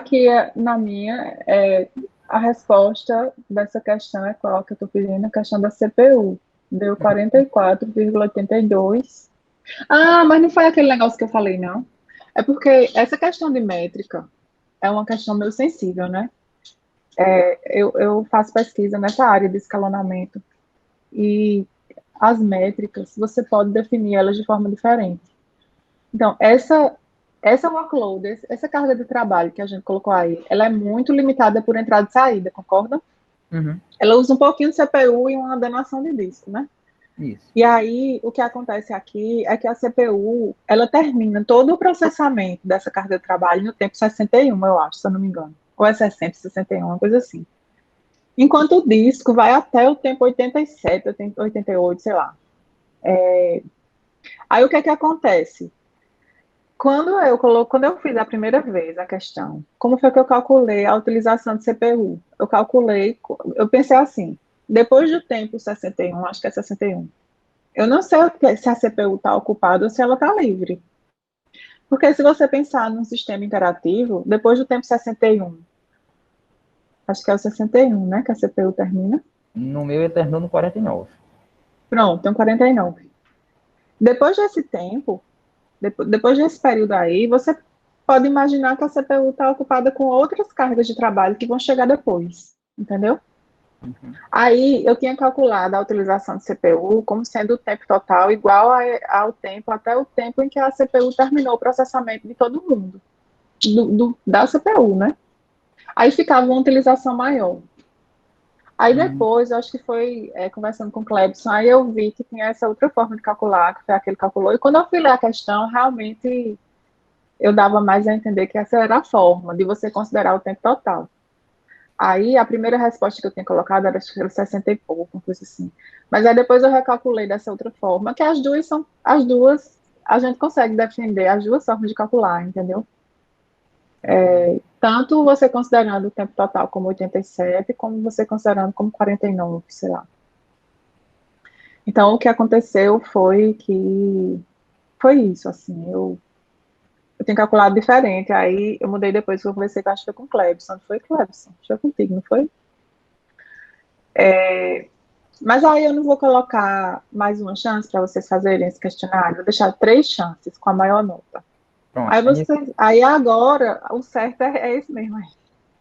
aqui na minha, a resposta dessa questão é qual que eu estou pedindo? A questão da CPU. Deu 44,82. Ah, mas não foi aquele negócio que eu falei, não. É porque essa questão de métrica é uma questão meio sensível, né? Eu faço pesquisa nessa área de escalonamento e as métricas, você pode definir elas de forma diferente. Então, essa workload, essa carga de trabalho que a gente colocou aí, ela é muito limitada por entrada e saída, concorda? Uhum. Ela usa um pouquinho de CPU e uma ordenação de disco, né? Isso. E aí, o que acontece aqui é que a CPU, ela termina todo o processamento dessa carga de trabalho no tempo 61, eu acho, se eu não me engano. Ou é 60, 61, uma coisa assim. Enquanto o disco vai até o tempo 87, 88, sei lá. Aí, o que é que acontece? Quando eu fiz a primeira vez a questão, como foi que eu calculei a utilização de CPU? Eu pensei assim, depois do tempo 61, acho que é 61, eu não sei se a CPU está ocupada ou se ela está livre. Porque se você pensar num sistema interativo, depois do tempo 61, acho que é o 61, né, que a CPU termina. No meu ele terminou no 49. Pronto, então 49. Depois desse tempo, depois desse período aí, você pode imaginar que a CPU está ocupada com outras cargas de trabalho que vão chegar depois, entendeu? Uhum. Aí eu tinha calculado a utilização de CPU como sendo o tempo total igual ao tempo, até o tempo em que a CPU terminou o processamento de todo mundo, da CPU, né? Aí ficava uma utilização maior. Aí Uhum. depois, eu acho que foi conversando com o Clebson, aí eu vi que tinha essa outra forma de calcular, que foi aquele que calculou. E quando eu fui ler a questão, realmente eu dava mais a entender que essa era a forma de você considerar o tempo total. Aí a primeira resposta que eu tinha colocado era acho que era 60 e pouco, uma coisa assim. Mas aí depois eu recalculei dessa outra forma, que as duas, a gente consegue defender as duas formas de calcular, entendeu? Entendi. Tanto você considerando o tempo total como 87, como você considerando como 49, sei lá. Então, o que aconteceu foi que foi isso, assim, eu tenho calculado diferente, aí eu mudei depois que eu conversei, que eu acho que foi com o Clebson, não foi, Clebson? Acho que foi contigo, não foi? Mas aí eu não vou colocar mais uma chance para vocês fazerem esse questionário, vou deixar 3 chances com a maior nota. Pronto. Aí agora, o certo é esse mesmo aí,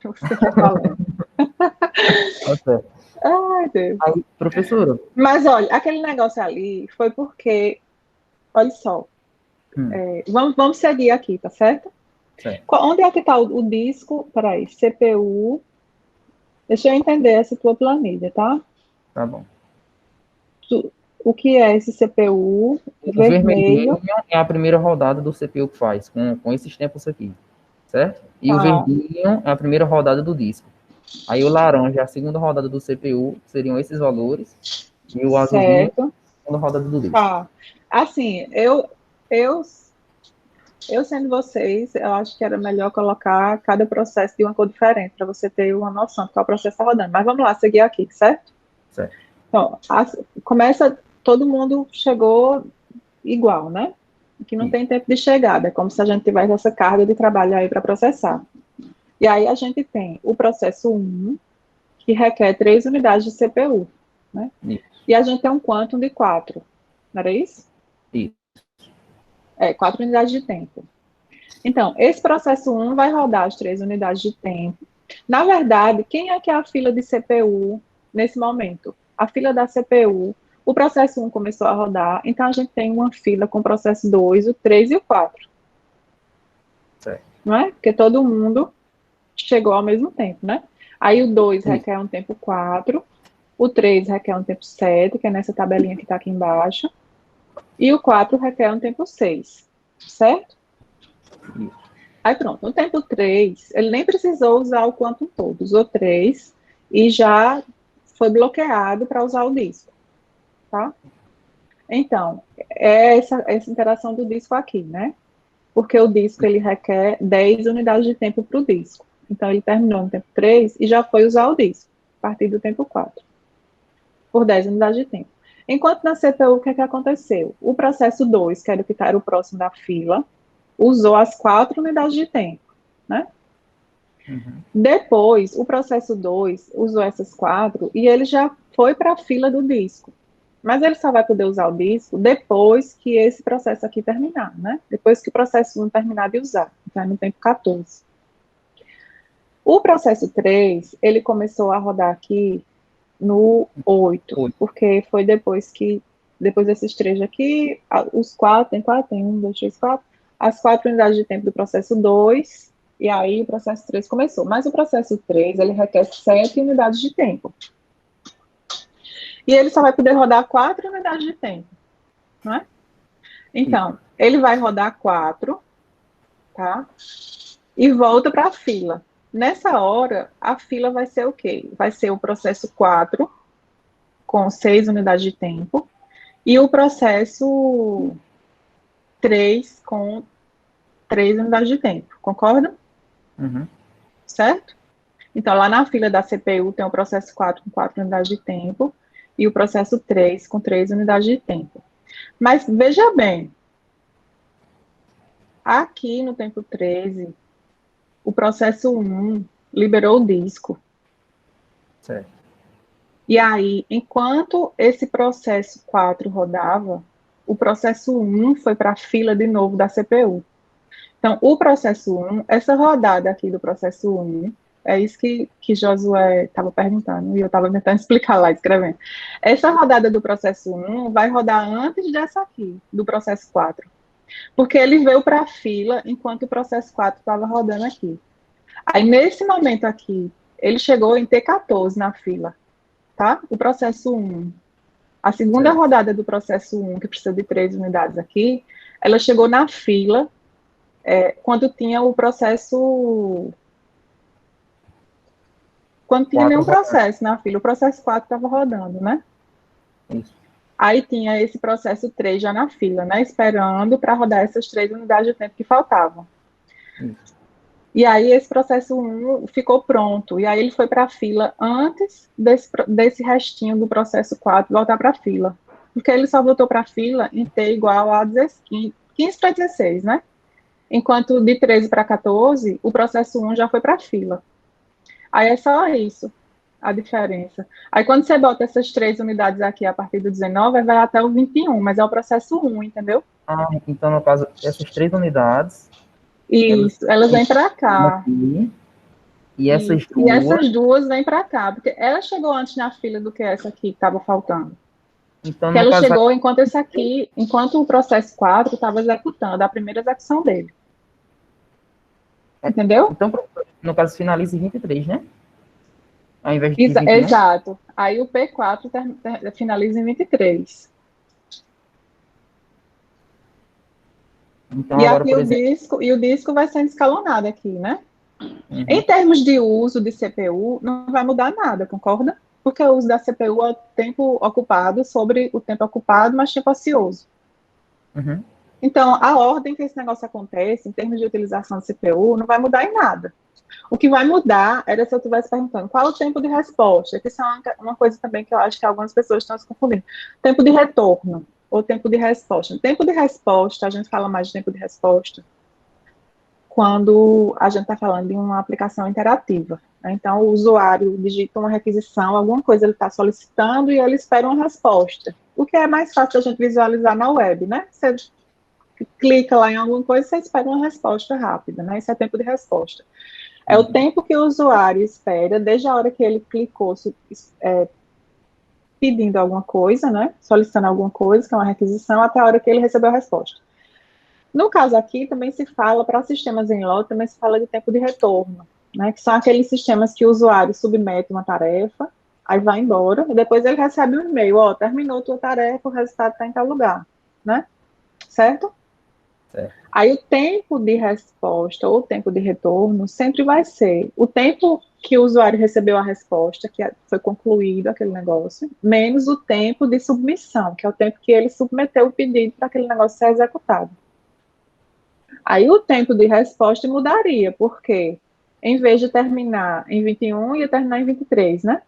que você está falando. Tá certo. Ai, Deus. Aí, professora. Mas olha, aquele negócio ali foi porque, olha só, Hum, vamos seguir aqui, tá certo? certo. Onde é que está o disco? Peraí, CPU. Deixa eu entender essa tua planilha, tá? Tá bom. O que é esse CPU O vermelhinho vermelho? é a primeira rodada do CPU que faz, com esses tempos aqui, certo? E o Tá, verdinho é a primeira rodada do disco. Aí o laranja é a segunda rodada do CPU, seriam esses valores. E o azulzinho, certo. a segunda rodada do disco. Tá. Assim, eu, eu sendo vocês, eu acho que era melhor colocar cada processo de uma cor diferente, para você ter uma noção de qual processo está rodando. Mas vamos lá, seguir aqui, certo? Certo. Então, começa, todo mundo chegou igual, né? Que não Isso. tem tempo de chegada, é como se a gente tivesse essa carga de trabalho aí para processar. E aí a gente tem o processo 1, que requer 3 unidades de CPU, né? Isso. E a gente tem um quantum de 4, não era isso? Isso. 4 unidades de tempo. Então, esse processo 1 vai rodar as 3 unidades de tempo. Na verdade, quem é que é a fila de CPU nesse momento? A fila da CPU. O processo 1 começou a rodar, então a gente tem uma fila com o processo 2, o 3 e o 4, Certo. não é? Porque todo mundo chegou ao mesmo tempo, né? Aí o 2 Isso. requer um tempo 4, o 3 requer um tempo 7, que é nessa tabelinha que está aqui embaixo, e o 4 requer um tempo 6, certo? Isso. Aí pronto, no tempo 3, ele nem precisou usar o quantum todo, usou 3 e já foi bloqueado para usar o disco, tá? Então, é essa interação do disco aqui, né? Porque o disco ele requer 10 unidades de tempo para o disco. Então, ele terminou no tempo 3 e já foi usar o disco, a partir do tempo 4, por 10 unidades de tempo. Enquanto na CPU, o que é que aconteceu? O processo 2, que era o que era o próximo da fila, usou as 4 unidades de tempo, né? Uhum. Depois, o processo 2 usou essas 4 e ele já foi para a fila do disco. Mas ele só vai poder usar o disco depois que esse processo aqui terminar, né? Depois que o processo 1 terminar de usar, então é no tempo 14. O processo 3, ele começou a rodar aqui no 8, Oito. porque foi depois desses 3 aqui, os 4, tem 1, 2, 3, 4, as 4 unidades de tempo do processo 2, e aí o processo 3 começou. Mas o processo 3, ele requer 7 unidades de tempo. E ele só vai poder rodar 4 unidades de tempo, não é? Então, ele vai rodar 4, tá? E volta para a fila. Nessa hora, a fila vai ser o quê? Vai ser o processo 4, com 6 unidades de tempo, e o processo 3, com 3 unidades de tempo. Concorda? Uhum. Certo? Então, lá na fila da CPU tem o processo 4 com 4 unidades de tempo e o processo 3 com 3 unidades de tempo. Mas veja bem, aqui no tempo 13, o processo 1 liberou o disco. Certo. E aí, enquanto esse processo 4 rodava, o processo 1 foi para a fila de novo da CPU. Então, o processo 1, essa rodada aqui do processo 1, é isso que Josué estava perguntando, e eu estava tentando explicar lá, escrevendo. Essa rodada do processo 1 vai rodar antes dessa aqui, do processo 4. Porque ele veio para a fila enquanto o processo 4 estava rodando aqui. Aí, nesse momento aqui, ele chegou em T14 na fila, tá? O processo 1. A segunda Certo. rodada do processo 1, que precisa de 3 unidades aqui, ela chegou na fila quando tinha o processo. Quando tinha Quatro nenhum rodadas. processo na fila, o processo 4 estava rodando, né? Isso. Aí tinha esse processo 3 já na fila, né? Esperando para rodar essas 3 unidades de tempo que faltavam. Isso. E aí esse processo 1 ficou pronto. E aí ele foi para a fila antes desse restinho do processo 4 voltar para a fila. Porque ele só voltou para a fila em T igual a 15 para 16, né? Enquanto de 13 para 14, o processo 1 já foi para a fila. Aí é só isso, a diferença. Aí quando você bota essas 3 unidades aqui a partir do 19, vai até o 21, mas é o processo 1, entendeu? Ah, então, no caso, essas 3 unidades, elas Isso, elas vêm para estão cá. aqui, e essas Isso. E duas, essas duas vêm para cá, porque ela chegou antes na fila do que essa aqui que estava faltando. então, Que no ela caso, chegou enquanto esse aqui, enquanto o processo 4 estava executando a primeira execução dele. Entendeu? então, no caso, finaliza em 23, né? Ao invés de 21. Exato. Aí o P4 finaliza em 23. Então, E agora, aqui por exemplo, o disco vai sendo escalonado aqui, né? Em uhum, termos de uso de CPU, não vai mudar nada, concorda? Porque o uso da CPU é o tempo ocupado sobre o tempo ocupado, mas tempo ocioso. uhum, Então, a ordem que esse negócio acontece, em termos de utilização de CPU, não vai mudar em nada. O que vai mudar era se eu estivesse perguntando qual é o tempo de resposta, que isso é uma coisa também que eu acho que algumas pessoas estão se confundindo. Tempo de retorno ou tempo de resposta. Tempo de resposta, a gente fala mais de tempo de resposta quando a gente está falando de uma aplicação interativa. Então, o usuário digita uma requisição, alguma coisa ele está solicitando e ele espera uma resposta. O que é mais fácil a gente visualizar na web, né? Você clica lá em alguma coisa e você espera uma resposta rápida, né? Isso é tempo de resposta. É o uhum. tempo que o usuário espera, desde a hora que ele clicou pedindo alguma coisa, né? Solicitando alguma coisa, que é uma requisição, até a hora que ele recebeu a resposta. No caso aqui, também se fala, para sistemas em lote, também se fala de tempo de retorno, né? Que são aqueles sistemas que o usuário submete uma tarefa, aí vai embora, e depois ele recebe um e-mail, ó, terminou tua tarefa, o resultado está em tal lugar, né? Certo? Certo. Aí o tempo de resposta ou o tempo de retorno sempre vai ser o tempo que o usuário recebeu a resposta, que foi concluído aquele negócio, menos o tempo de submissão, que é o tempo que ele submeteu o pedido para aquele negócio ser executado. Aí o tempo de resposta mudaria, porque em vez de terminar em 21, ia terminar em 23, né?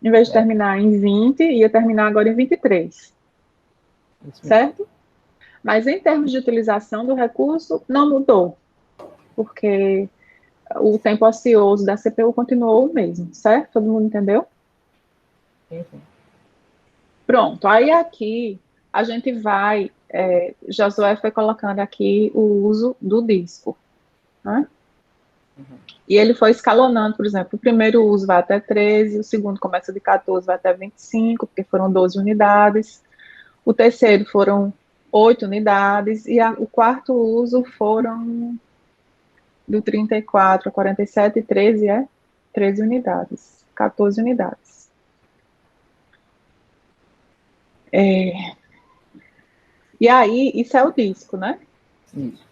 Em vez de É, terminar em 20, ia terminar agora em 23, isso mesmo. certo? Mas em termos de utilização do recurso, não mudou, porque o tempo ocioso da CPU continuou o mesmo, certo? Todo mundo entendeu? Sim, sim. Pronto, aí aqui a gente vai, Josué foi colocando aqui o uso do disco, né? E ele foi escalonando, por exemplo, o primeiro uso vai até 13, o segundo começa de 14, vai até 25, porque foram 12 unidades, o terceiro foram 8 unidades, e o quarto uso foram do 34 a 47, e 13 13 unidades, 14 unidades. E aí, isso é o disco, né? Isso.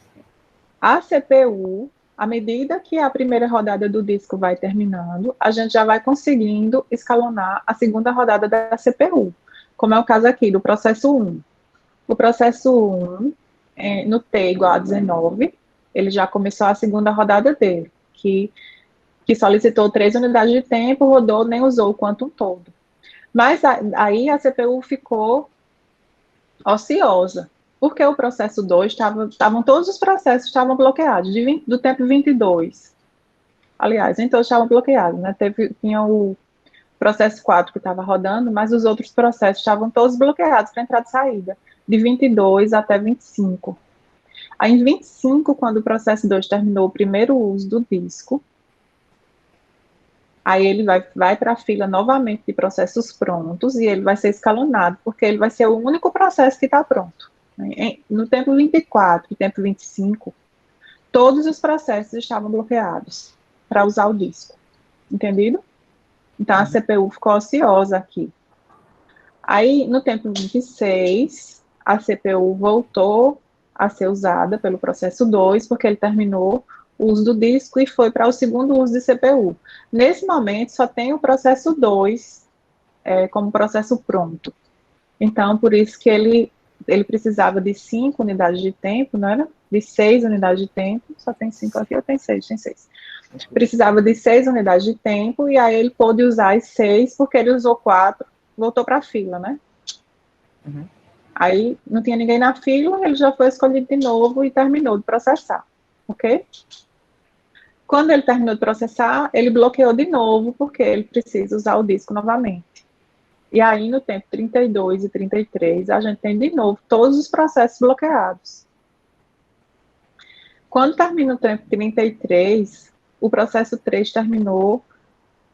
A CPU, à medida que a primeira rodada do disco vai terminando, a gente já vai conseguindo escalonar a segunda rodada da CPU, como é o caso aqui do processo 1. O processo 1, no T igual a 19, ele já começou a segunda rodada dele, que solicitou 3 unidades de tempo, rodou, nem usou o quantum todo. Mas aí a CPU ficou ociosa, porque o processo 2 estavam todos os processos estavam bloqueados, do tempo 22. Aliás, nem todos estavam bloqueados, né? Tinha o processo 4 que estava rodando, mas os outros processos estavam todos bloqueados para entrada e saída, de 22 até 25. Aí, em 25, quando o processo 2 terminou o primeiro uso do disco, aí ele vai para a fila novamente de processos prontos e ele vai ser escalonado, porque ele vai ser o único processo que está pronto. No tempo 24 e tempo 25, todos os processos estavam bloqueados para usar o disco. Entendido? Então, a CPU ficou ociosa aqui. Aí, no tempo 26, a CPU voltou a ser usada pelo processo 2, porque ele terminou o uso do disco e foi para o segundo uso de CPU. Nesse momento, só tem o processo 2 como processo pronto. Então, por isso que ele precisava de 5 unidades de tempo, não era? De 6 unidades de tempo, só tem 5 aqui, ou tem 6? Tem 6. Precisava de 6 unidades de tempo, e aí ele pôde usar as 6, porque ele usou 4, voltou para a fila, né? Uhum. Aí não tinha ninguém na fila, ele já foi escolhido de novo e terminou de processar, ok? Quando ele terminou de processar, ele bloqueou de novo, porque ele precisa usar o disco novamente. E aí, no tempo 32 e 33, a gente tem de novo todos os processos bloqueados. Quando termina o tempo 33, o processo 3 terminou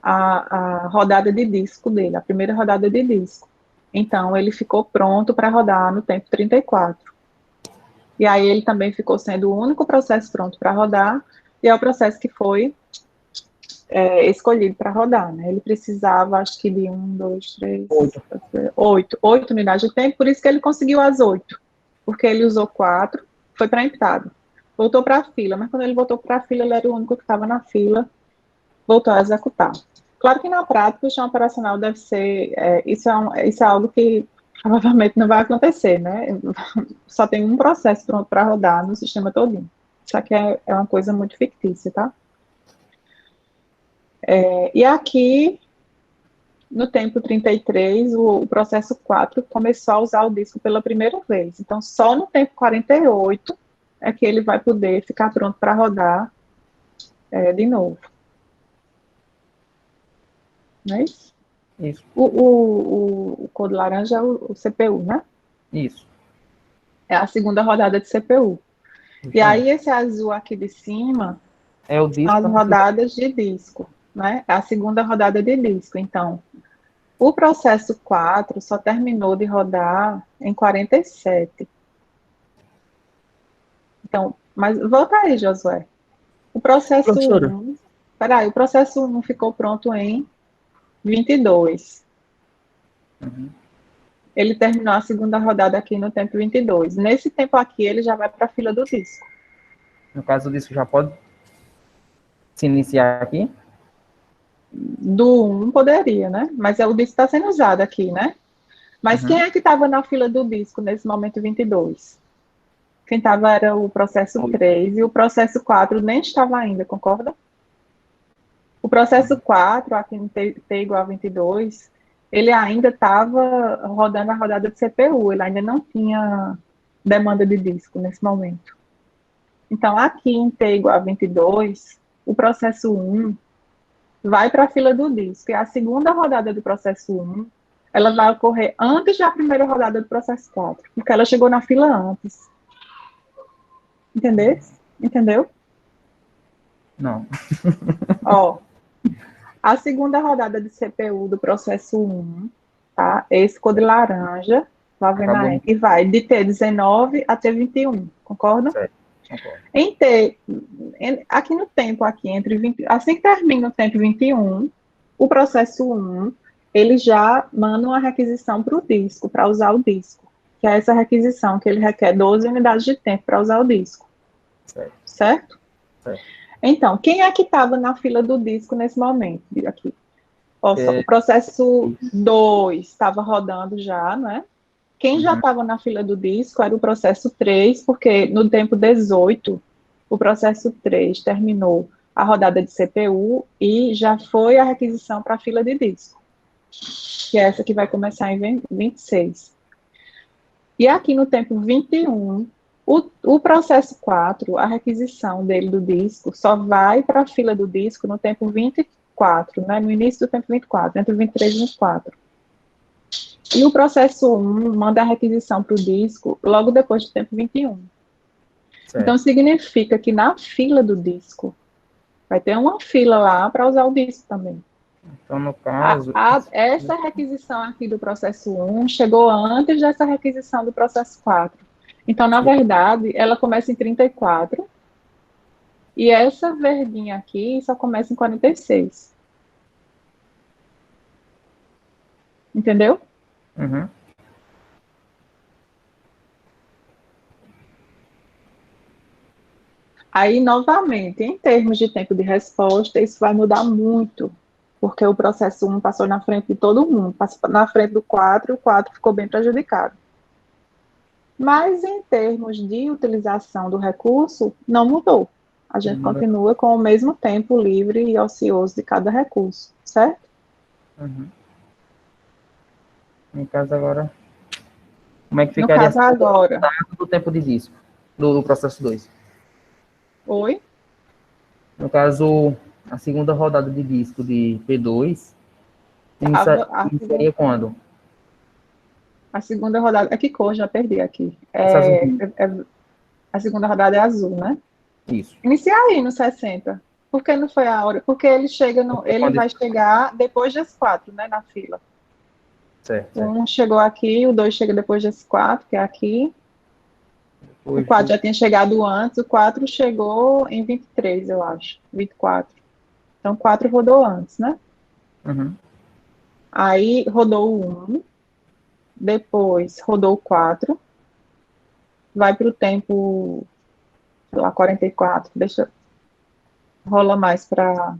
a rodada de disco dele, a primeira rodada de disco. Então, ele ficou pronto para rodar no tempo 34. E aí, ele também ficou sendo o único processo pronto para rodar, e é o processo que foi escolhido para rodar, né? Ele precisava, acho que de 1, 2, 3, 8 unidades de tempo, por isso que ele conseguiu as 8, porque ele usou 4, foi para a entrada, voltou para a fila, mas quando ele voltou para a fila, ele era o único que estava na fila, voltou a executar. Claro que na prática o chão operacional deve ser, isso é algo que provavelmente não vai acontecer, né? Só tem um processo pronto para rodar no sistema todinho. Isso aqui é uma coisa muito fictícia, tá? E aqui, no tempo 33, o processo 4 começou a usar o disco pela primeira vez. Então, só no tempo 48 é que ele vai poder ficar pronto para rodar de novo. Não é isso? Isso. O cor laranja é o CPU, né? Isso. É a segunda rodada de CPU. E aí, esse azul aqui de cima, é o disco as rodadas de disco, né? É a segunda rodada de disco. Então, o processo 4 só terminou de rodar em 47. Então, mas volta aí, Josué. O processo Professora. 1, peraí, o processo 1 ficou pronto em 22. Uhum. Ele terminou a segunda rodada aqui no tempo 22. Nesse tempo aqui, ele já vai para a fila do disco. No caso disso, já pode se iniciar aqui? Do 1 poderia, né? Mas o disco está sendo usado aqui, né? Mas quem é que estava na fila do disco nesse momento 22? Quem estava era o processo 3 e o processo 4 nem estava ainda, concorda? O processo 4, aqui no T igual a 22, ele ainda estava rodando a rodada de CPU, ele ainda não tinha demanda de disco nesse momento. Então, aqui em T igual a 22, o processo 1 vai para a fila do disco, e a segunda rodada do processo 1, ela vai ocorrer antes da primeira rodada do processo 4, porque ela chegou na fila antes. Entendeu? Entendeu? Não. Ó, a segunda rodada de CPU do processo 1, tá? Esse cor de laranja, lá vem na E, e vai de T19 a T21, concorda? Certo, concordo. Aqui no tempo, assim que termina o tempo 21, o processo 1, ele já manda uma requisição para o disco, para usar o disco, que é essa requisição que ele requer 12 unidades de tempo para usar o disco. Certo? Então, quem é que estava na fila do disco nesse momento? Aqui. O processo 2 estava rodando já, né? Quem já estava na fila do disco era o processo 3, porque no tempo 18, o processo 3 terminou a rodada de CPU e já foi a requisição para a fila de disco, que é essa que vai começar em 26. E aqui no tempo 21, o processo 4, a requisição dele do disco, só vai para a fila do disco no tempo 24, né, no início do tempo 24, entre 23 e 24. E o processo 1 manda a requisição para o disco logo depois do tempo 21. Certo. Então, significa que na fila do disco, vai ter uma fila lá para usar o disco também. Então, no caso... essa requisição aqui do processo 1 chegou antes dessa requisição do processo 4. Então, na verdade, ela começa em 34, e essa verdinha aqui só começa em 46. Entendeu? Uhum. Aí, novamente, em termos de tempo de resposta, isso vai mudar muito, porque o processo 1 passou na frente de todo mundo, passou na frente do 4, e o 4 ficou bem prejudicado. Mas, em termos de utilização do recurso, não mudou. A gente continua com o mesmo tempo livre e ocioso de cada recurso, certo? Uhum. No caso agora, como é que ficaria no caso agora do tempo de disco, do processo 2? Oi? No caso, a segunda rodada de disco de P2, iniciaria quando? A segunda rodada, é que cor? Já perdi aqui. A segunda rodada é azul, né? Isso. Iniciar aí no 60. Por que não foi a hora? Porque ele vai chegar depois das 4, né, na fila. Certo. Um chegou aqui, o 2 chega depois das 4, que é aqui. O 4 já tinha chegado antes, o 4 chegou em 23, eu acho. 24. Então, o 4 rodou antes, né? Uhum. Aí rodou o 1, depois rodou o 4, vai para o tempo, sei lá, 44, rola mais para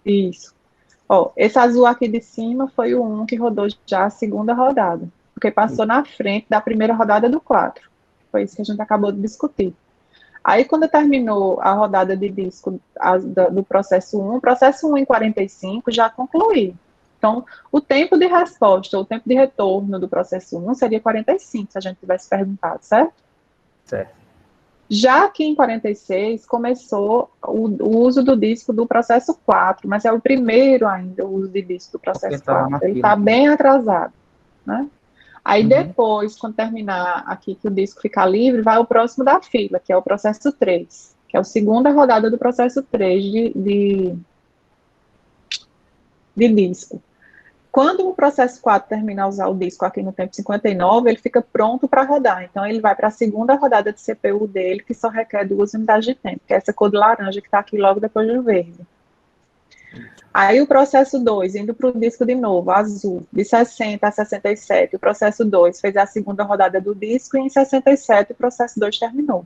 isso. Ó, esse azul aqui de cima foi o 1 que rodou já a segunda rodada, porque passou na frente da primeira rodada do 4. Foi isso que a gente acabou de discutir. Aí, quando terminou a rodada de disco do processo 1, o processo 1 em 45 já concluiu. Então, o tempo de resposta, o tempo de retorno do processo 1 seria 45, se a gente tivesse perguntado, certo? Certo. Já que em 46 começou o uso do disco do processo 4, mas é o primeiro ainda o uso de disco do processo 4. Ele está bem atrasado, né? Aí depois, quando terminar aqui que o disco ficar livre, vai o próximo da fila, que é o processo 3, que é a segunda rodada do processo 3 de disco. Quando o processo 4 terminar a usar o disco aqui no tempo 59, ele fica pronto para rodar. Então, ele vai para a segunda rodada de CPU dele, que só requer 2 unidades de tempo, que é essa cor de laranja que está aqui logo depois do verde. Aí o processo 2, indo para o disco de novo, azul, de 60 a 67, o processo 2 fez a segunda rodada do disco e em 67 o processo 2 terminou.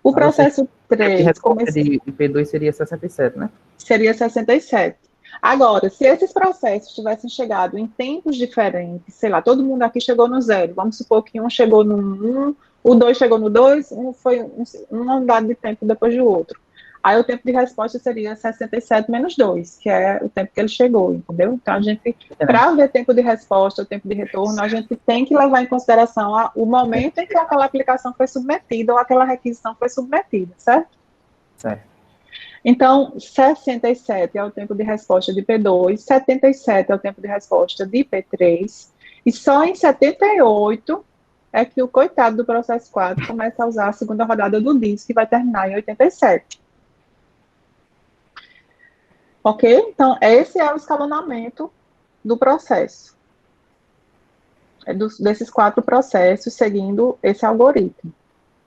O processo 3 começou... de P2 seria 67, né? Seria 67. Agora, se esses processos tivessem chegado em tempos diferentes, sei lá, todo mundo aqui chegou no 0, vamos supor que um chegou no 1, o 2 chegou no 2, um foi uma unidade de tempo depois do outro. Aí o tempo de resposta seria 67 menos 2, que é o tempo que ele chegou, entendeu? Então, a gente, para ver tempo de resposta, o tempo de retorno, a gente tem que levar em consideração o momento em que aquela aplicação foi submetida ou aquela requisição foi submetida, certo? Certo. Então, 67 é o tempo de resposta de P2, 77 é o tempo de resposta de P3, e só em 78 é que o coitado do processo 4 começa a usar a segunda rodada do DIS, que vai terminar em 87. Ok? Então, esse é o escalonamento do processo. Desses 4 processos, seguindo esse algoritmo.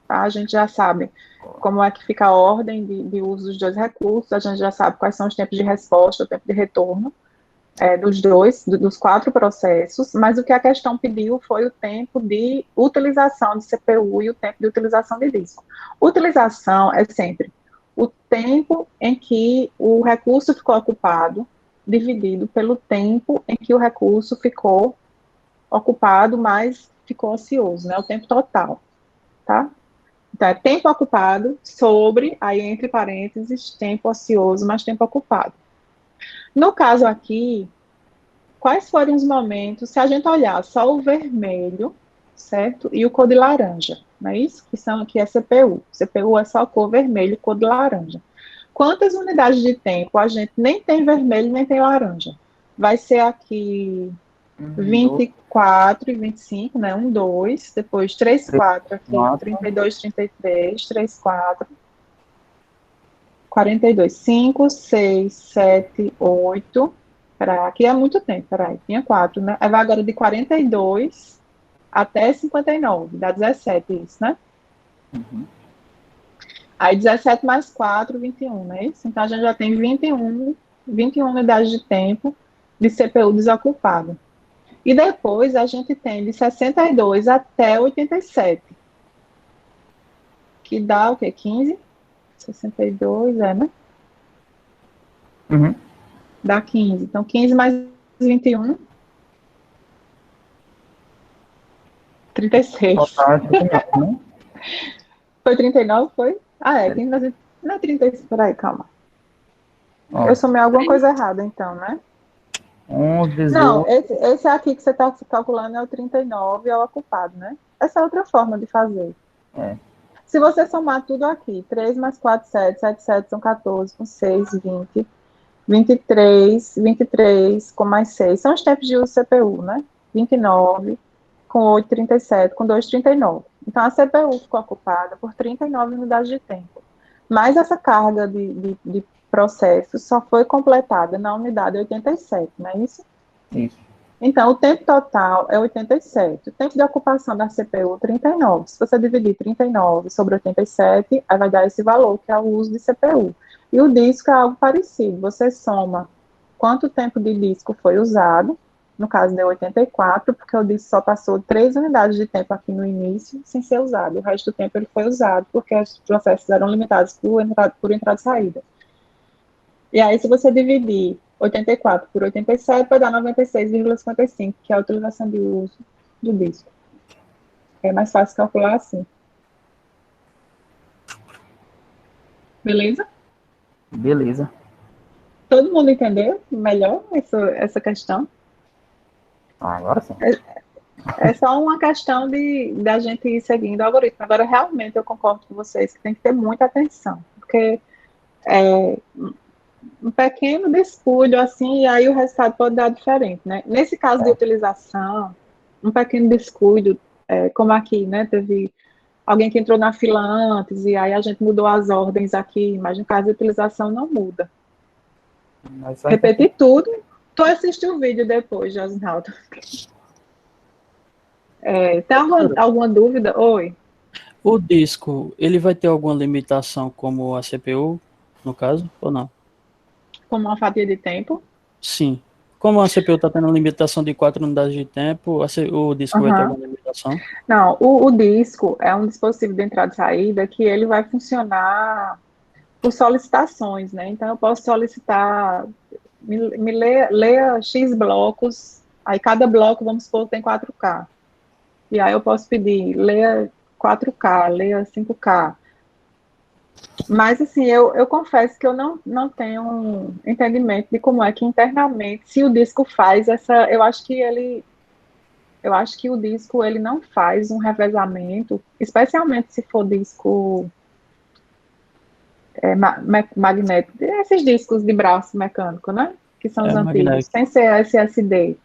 Tá? A gente já sabe como é que fica a ordem de uso dos 2 recursos, a gente já sabe quais são os tempos de resposta, o tempo de retorno dos 4 processos, mas o que a questão pediu foi o tempo de utilização de CPU e o tempo de utilização de disco. Utilização é sempre o tempo em que o recurso ficou ocupado, dividido pelo tempo em que o recurso ficou ocupado, mas ficou ocioso, né? O tempo total, tá? Então, é tempo ocupado sobre, aí entre parênteses, tempo ocioso, mais tempo ocupado. No caso aqui, quais foram os momentos, se a gente olhar só o vermelho, certo? E o cor de laranja, não é isso? Que são aqui é CPU. CPU é só cor vermelho e cor de laranja. Quantas unidades de tempo a gente nem tem vermelho nem tem laranja? Vai ser aqui 24 e 25, né? 1, 2, depois 3, 4 aqui, 32, 33, 3, 4, 42, 5, 6, 7, 8. Peraí, aqui é muito tempo, peraí, tinha 4, né? Aí vai agora de 42 até 59, dá 17 isso, né? Uhum. Aí 17 mais 4, 21, não é isso? Então a gente já tem 21 unidades de tempo de CPU desocupado. E depois a gente tem de 62 até 87, que dá o quê? 15? 62, né? Uhum. Dá 15. Então 15 mais 21, 36. Total, 39, né? Foi 39, foi? Ah, é, 15 mais 20, não é 36, peraí, calma. Eu Ó, somei alguma coisa errada, então, né? 11, Não, 18. esse aqui que você está calculando é o 39, é o ocupado, né? Essa é outra forma de fazer. É. Se você somar tudo aqui, 3 mais 4, 7, 7, 7 são 14, com 6, 20, 23 com mais 6, são os tempos de uso CPU, né? 29, com 8, 37, com 2, 39. Então, a CPU ficou ocupada por 39 unidades de tempo. Mas essa carga de processo só foi completada na unidade 87, não é isso? Isso. Então, o tempo total é 87. O tempo de ocupação da CPU, 39. Se você dividir 39 sobre 87, aí vai dar esse valor, que é o uso de CPU. E o disco é algo parecido. Você soma quanto tempo de disco foi usado, no caso deu 84, porque o disco só passou 3 unidades de tempo aqui no início, sem ser usado. O resto do tempo ele foi usado, porque os processos eram limitados por entrada e saída. E aí, se você dividir 84 por 87, vai dar 96,55, que é a utilização de uso do disco. É mais fácil calcular assim. Beleza? Beleza. Todo mundo entendeu melhor essa questão? Agora sim. É só uma questão da gente ir seguindo o algoritmo. Agora, realmente, eu concordo com vocês que tem que ter muita atenção, porque é um pequeno descuido, assim, e aí o resultado pode dar diferente, né? Nesse caso de utilização, um pequeno descuido, como aqui, né, teve alguém que entrou na fila antes, e aí a gente mudou as ordens aqui, mas no caso de utilização não muda. Mas só Repetir tudo, tu assiste o vídeo depois, Josinaldo. Tem alguma dúvida? Oi? O disco, ele vai ter alguma limitação como a CPU, no caso, ou não? Como uma fatia de tempo? Sim. Como a CPU está tendo limitação de 4 unidades de tempo, o disco vai ter Uhum. alguma limitação? Não, o disco é um dispositivo de entrada e saída que ele vai funcionar por solicitações, né? Então, eu posso solicitar, me leia X blocos, aí cada bloco, vamos supor, tem 4K. E aí eu posso pedir, leia 4K, leia 5K. Mas, assim, eu confesso que eu não tenho um entendimento de como é que internamente, se o disco faz essa, eu acho que o disco, ele não faz um revezamento, especialmente se for disco magnético, esses discos de braço mecânico, né? Que são os É antigos, magnético. sem ser SSD.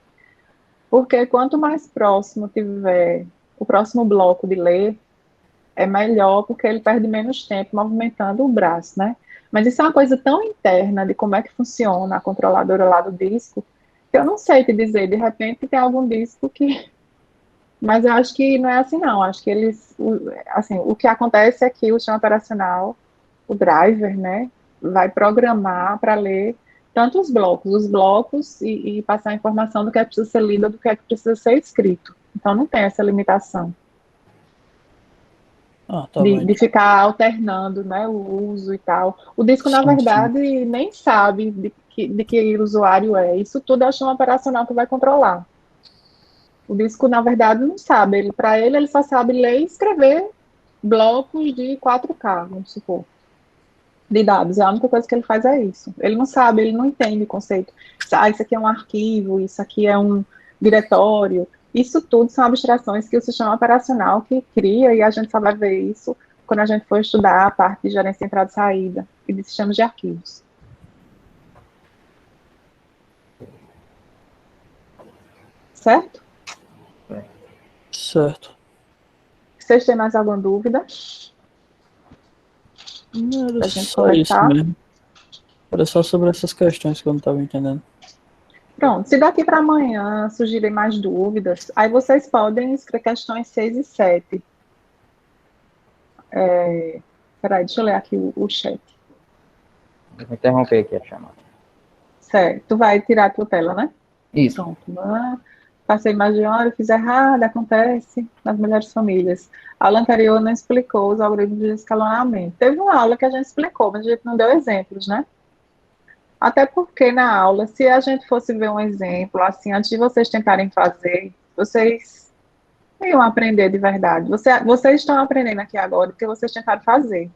Porque quanto mais próximo tiver o próximo bloco de ler, é melhor, porque ele perde menos tempo movimentando o braço, né? Mas isso é uma coisa tão interna de como é que funciona a controladora lá do disco, que eu não sei te dizer. De repente tem algum disco que. Mas eu acho que não é assim, não. Acho que eles. Assim, o que acontece é que o sistema operacional, o driver, né, vai programar para ler tanto os blocos e passar a informação do que é preciso ser lido, do que é que precisa ser escrito. Então não tem essa limitação Ah, tá bom de então. ficar alternando, né, o uso e tal. O disco, na Sim, sim. verdade, nem sabe de que usuário é. Isso tudo é o sistema operacional que vai controlar. O disco, na verdade, não sabe. Ele só sabe ler e escrever blocos de 4K, vamos supor, de dados. A única coisa que ele faz é isso. Ele não sabe, ele não entende o conceito. Ah, isso aqui é um arquivo, isso aqui é um diretório. Isso tudo são abstrações que o sistema operacional que cria, e a gente só vai ver isso quando a gente for estudar a parte de gerência de entrada e saída e de sistemas de arquivos. Certo? É. Certo. Vocês têm mais alguma dúvida Não, era para a gente só isso conversar? mesmo. Era só sobre essas questões que eu não estava entendendo. Pronto, se daqui para amanhã surgirem mais dúvidas, aí vocês podem escrever questões 6 e 7. Peraí, deixa eu ler aqui o chat. Eu vou interromper aqui a chamada. Certo, tu vai tirar a tua tela, né? Isso. Pronto. Passei mais de hora, fiz errado, acontece nas melhores famílias. A aula anterior não explicou os algoritmos de escalonamento. Teve uma aula que a gente explicou, mas a gente não deu exemplos, né? Até porque na aula, se a gente fosse ver um exemplo, assim, antes de vocês tentarem fazer, vocês iam aprender de verdade. Vocês estão aprendendo aqui agora porque vocês tentaram fazer.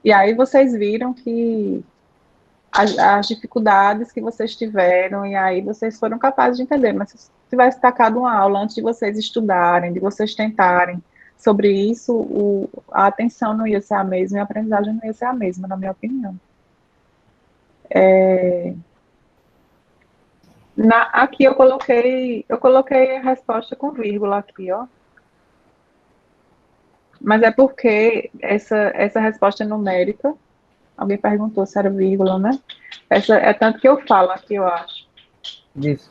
E aí vocês viram que as dificuldades que vocês tiveram, e aí vocês foram capazes de entender. Mas se tivesse tacado uma aula antes de vocês estudarem, de vocês tentarem sobre isso, a atenção não ia ser a mesma e a aprendizagem não ia ser a mesma, na minha opinião. Aqui eu coloquei a resposta com vírgula aqui, ó. Mas é porque essa resposta é numérica. Alguém perguntou se era vírgula, né? Essa é tanto que eu falo aqui, eu acho. Isso.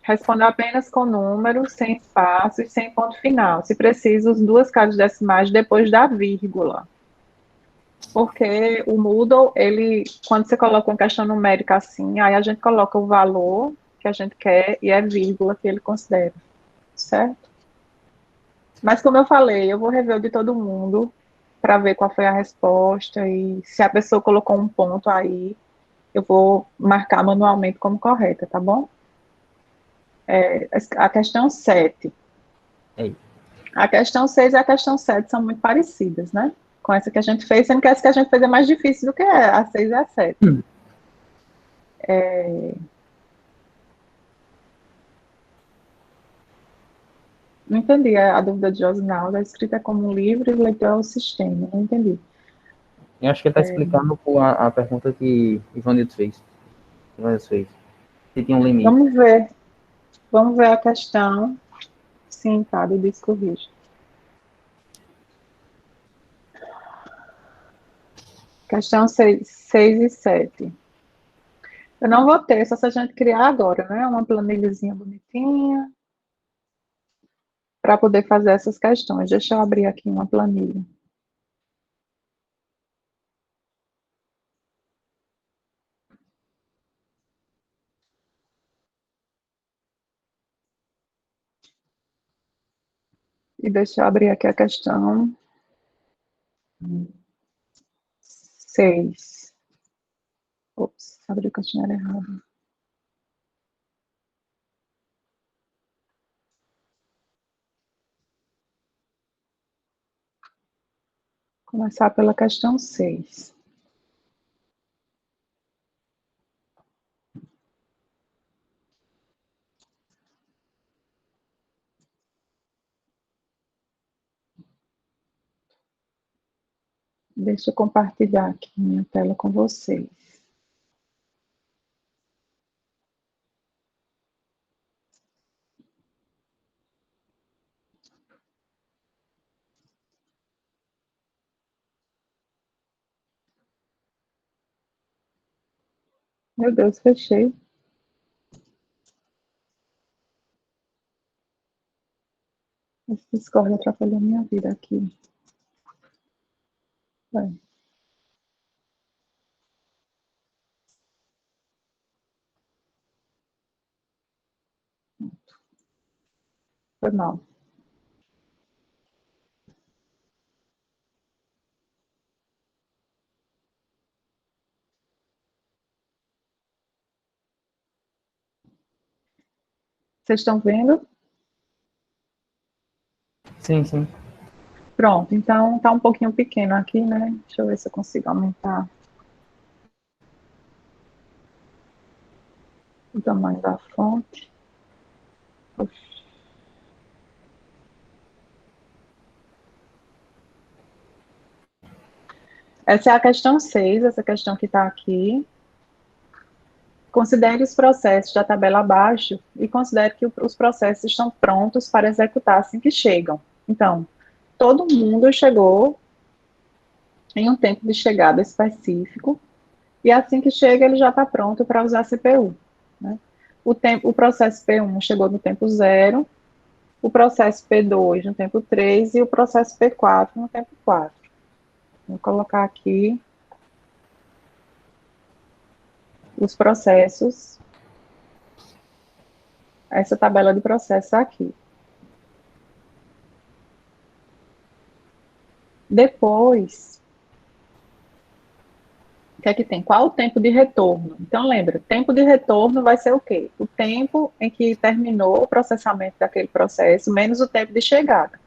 Responda apenas com números, sem espaço e sem ponto final. Se preciso, as duas casas decimais depois da vírgula. Porque o Moodle, quando você coloca uma questão numérica assim, aí a gente coloca o valor que a gente quer e é vírgula que ele considera, certo? Mas como eu falei, eu vou rever o de todo mundo para ver qual foi a resposta e se a pessoa colocou um ponto aí, eu vou marcar manualmente como correta, tá bom? A questão 7. Aí. A questão 6 e a questão 7 são muito parecidas, né? Com essa que a gente fez, sendo que essa que a gente fez é mais difícil do que a 6 e a 7. Não entendi a dúvida de Josinaldo. A escrita é como um livro e o leitor é o sistema. Não entendi. Eu acho que ele está explicando a pergunta que Ivanildo fez. Ivanildo fez. Se tinha um limite. Vamos ver. Vamos ver a questão. Sim, tá, do disco rígido. Questão 6 e 7. Eu não vou ter, só se a gente criar agora, né? Uma planilhazinha bonitinha para poder fazer essas questões. Deixa eu abrir aqui uma planilha. E deixa eu abrir aqui a questão 6. Ops, abri o questionário errado. Começar pela questão 6. Deixa eu compartilhar aqui minha tela com vocês. Meu Deus, fechei. Esse Discord atrapalhou minha vida aqui. Vai. Foi mal. Vocês estão vendo? Sim, sim. Pronto, então tá um pouquinho pequeno aqui, né? Deixa eu ver se eu consigo aumentar o tamanho da fonte. Essa é a questão 6, essa questão que está aqui. Considere os processos da tabela abaixo e considere que os processos estão prontos para executar assim que chegam. Então, todo mundo chegou em um tempo de chegada específico e assim que chega ele já está pronto para usar a CPU. Né? O processo P1 chegou no tempo 0, o processo P2 no tempo 3 e o processo P4 no tempo 4. Vou colocar aqui os processos, essa tabela de processos aqui. Depois, o que é que tem? Qual o tempo de retorno? Então, lembra, tempo de retorno vai ser o quê? O tempo em que terminou o processamento daquele processo, menos o tempo de chegada.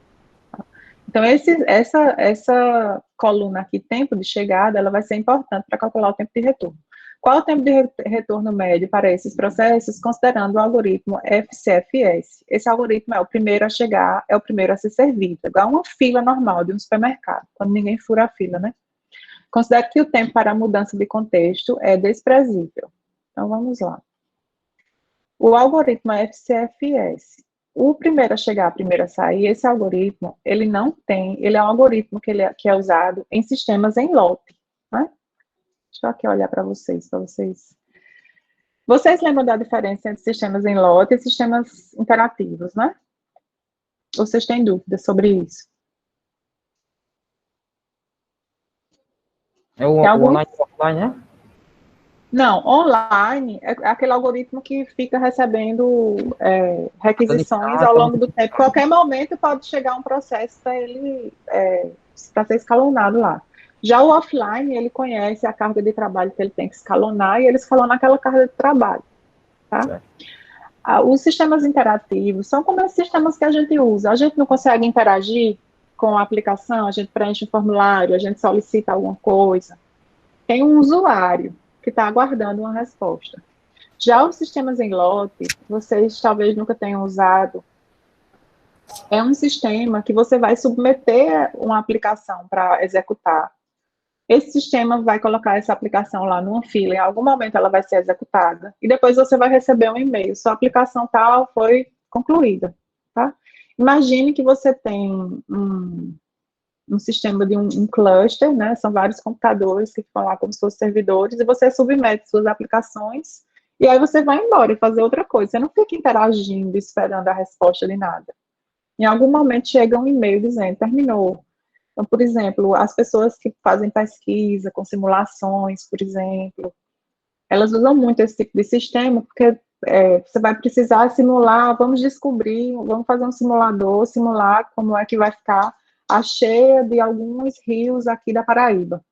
Então, essa coluna aqui, tempo de chegada, ela vai ser importante para calcular o tempo de retorno. Qual o tempo de retorno médio para esses processos, considerando o algoritmo FCFS? Esse algoritmo é o primeiro a chegar, é o primeiro a ser servido, igual uma fila normal de um supermercado, quando ninguém fura a fila, né? Considere que o tempo para a mudança de contexto é desprezível. Então, vamos lá. O algoritmo FCFS. O primeiro a chegar, primeiro a sair, esse algoritmo, ele não tem, ele é um algoritmo que é usado em sistemas em lote. Né? Deixa eu aqui olhar para vocês. Vocês lembram da diferença entre sistemas em lote e sistemas interativos, né? Ou vocês têm dúvidas sobre isso? É o online e offline, né? Não, online é aquele algoritmo que fica recebendo requisições ao longo do tempo. Qualquer momento pode chegar um processo para ele para ser escalonado lá. Já o offline, ele conhece a carga de trabalho que ele tem que escalonar e ele escalona aquela carga de trabalho. Tá? Os sistemas interativos são como esses sistemas que a gente usa. A gente não consegue interagir com a aplicação, a gente preenche um formulário, a gente solicita alguma coisa. Tem um usuário que está aguardando uma resposta. Já os sistemas em lote, vocês talvez nunca tenham usado, é um sistema que você vai submeter uma aplicação para executar. Esse sistema vai colocar essa aplicação lá numa fila, em algum momento ela vai ser executada, e depois você vai receber um e-mail, sua aplicação tal foi concluída. Tá? Imagine que você tem um sistema de um cluster, né? São vários computadores que ficam lá como se fossem servidores, e você submete suas aplicações, e aí você vai embora e fazer outra coisa. Você não fica interagindo, esperando a resposta de nada. Em algum momento chega um e-mail dizendo, terminou. Então, por exemplo, as pessoas que fazem pesquisa com simulações, por exemplo, elas usam muito esse tipo de sistema, porque você vai precisar simular, vamos descobrir, vamos fazer um simulador, simular como é que vai ficar a cheia de alguns rios aqui da Paraíba.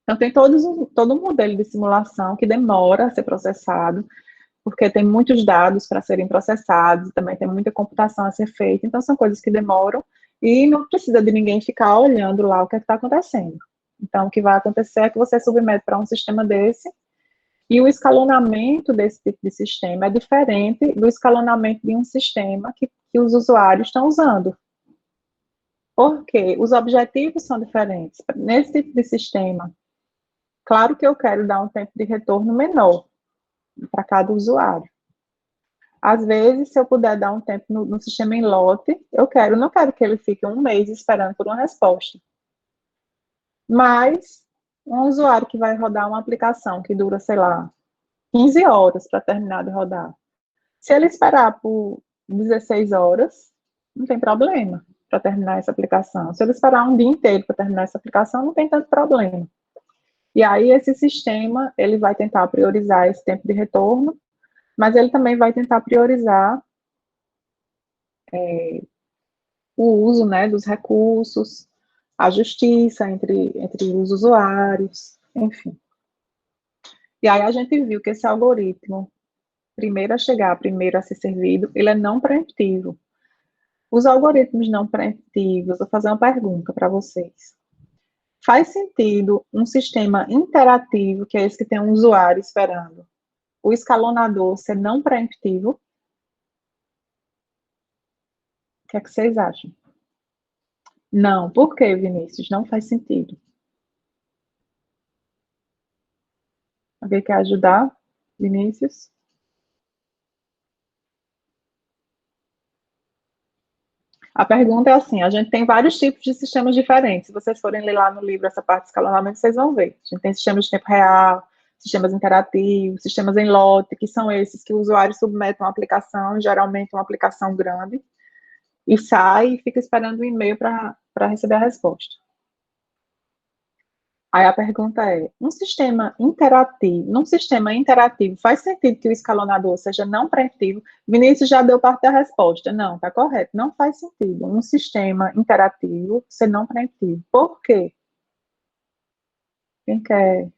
Então, tem todo um modelo de simulação que demora a ser processado, porque tem muitos dados para serem processados, também tem muita computação a ser feita, então são coisas que demoram, e não precisa de ninguém ficar olhando lá o que está acontecendo. Então, o que vai acontecer é que você submete para um sistema desse, e o escalonamento desse tipo de sistema é diferente do escalonamento de um sistema que os usuários estão usando. Porque os objetivos são diferentes. Nesse tipo de sistema, claro que eu quero dar um tempo de retorno menor para cada usuário. Às vezes, se eu puder dar um tempo no sistema em lote, não quero que ele fique um mês esperando por uma resposta. Mas, um usuário que vai rodar uma aplicação que dura, sei lá, 15 horas para terminar de rodar, se ele esperar por 16 horas, não tem problema para terminar essa aplicação. Se ele esperar um dia inteiro para terminar essa aplicação, não tem tanto problema. E aí, esse sistema, ele vai tentar priorizar esse tempo de retorno, mas ele também vai tentar priorizar o uso, né, dos recursos, a justiça entre os usuários, enfim. E aí a gente viu que esse algoritmo, primeiro a chegar, primeiro a ser servido, ele é não preemptivo. Os algoritmos não preemptivos, vou fazer uma pergunta para vocês. Faz sentido um sistema interativo, que é esse que tem um usuário esperando, o escalonador ser não preemptivo? O que é que vocês acham? Não. Por quê, Vinícius? Não faz sentido. Alguém quer ajudar, Vinícius? A pergunta é assim, a gente tem vários tipos de sistemas diferentes. Se vocês forem ler lá no livro essa parte de escalonamento, vocês vão ver. A gente tem sistemas de tempo real, sistemas interativos, sistemas em lote, que são esses que o usuário submete uma aplicação, geralmente uma aplicação grande, e sai e fica esperando um e-mail para receber a resposta. Aí a pergunta é, num sistema interativo, faz sentido que o escalonador seja não preemptivo? Vinícius já deu parte da resposta. Não, está correto. Não faz sentido um sistema interativo ser não preemptivo. Por quê? Quem quer?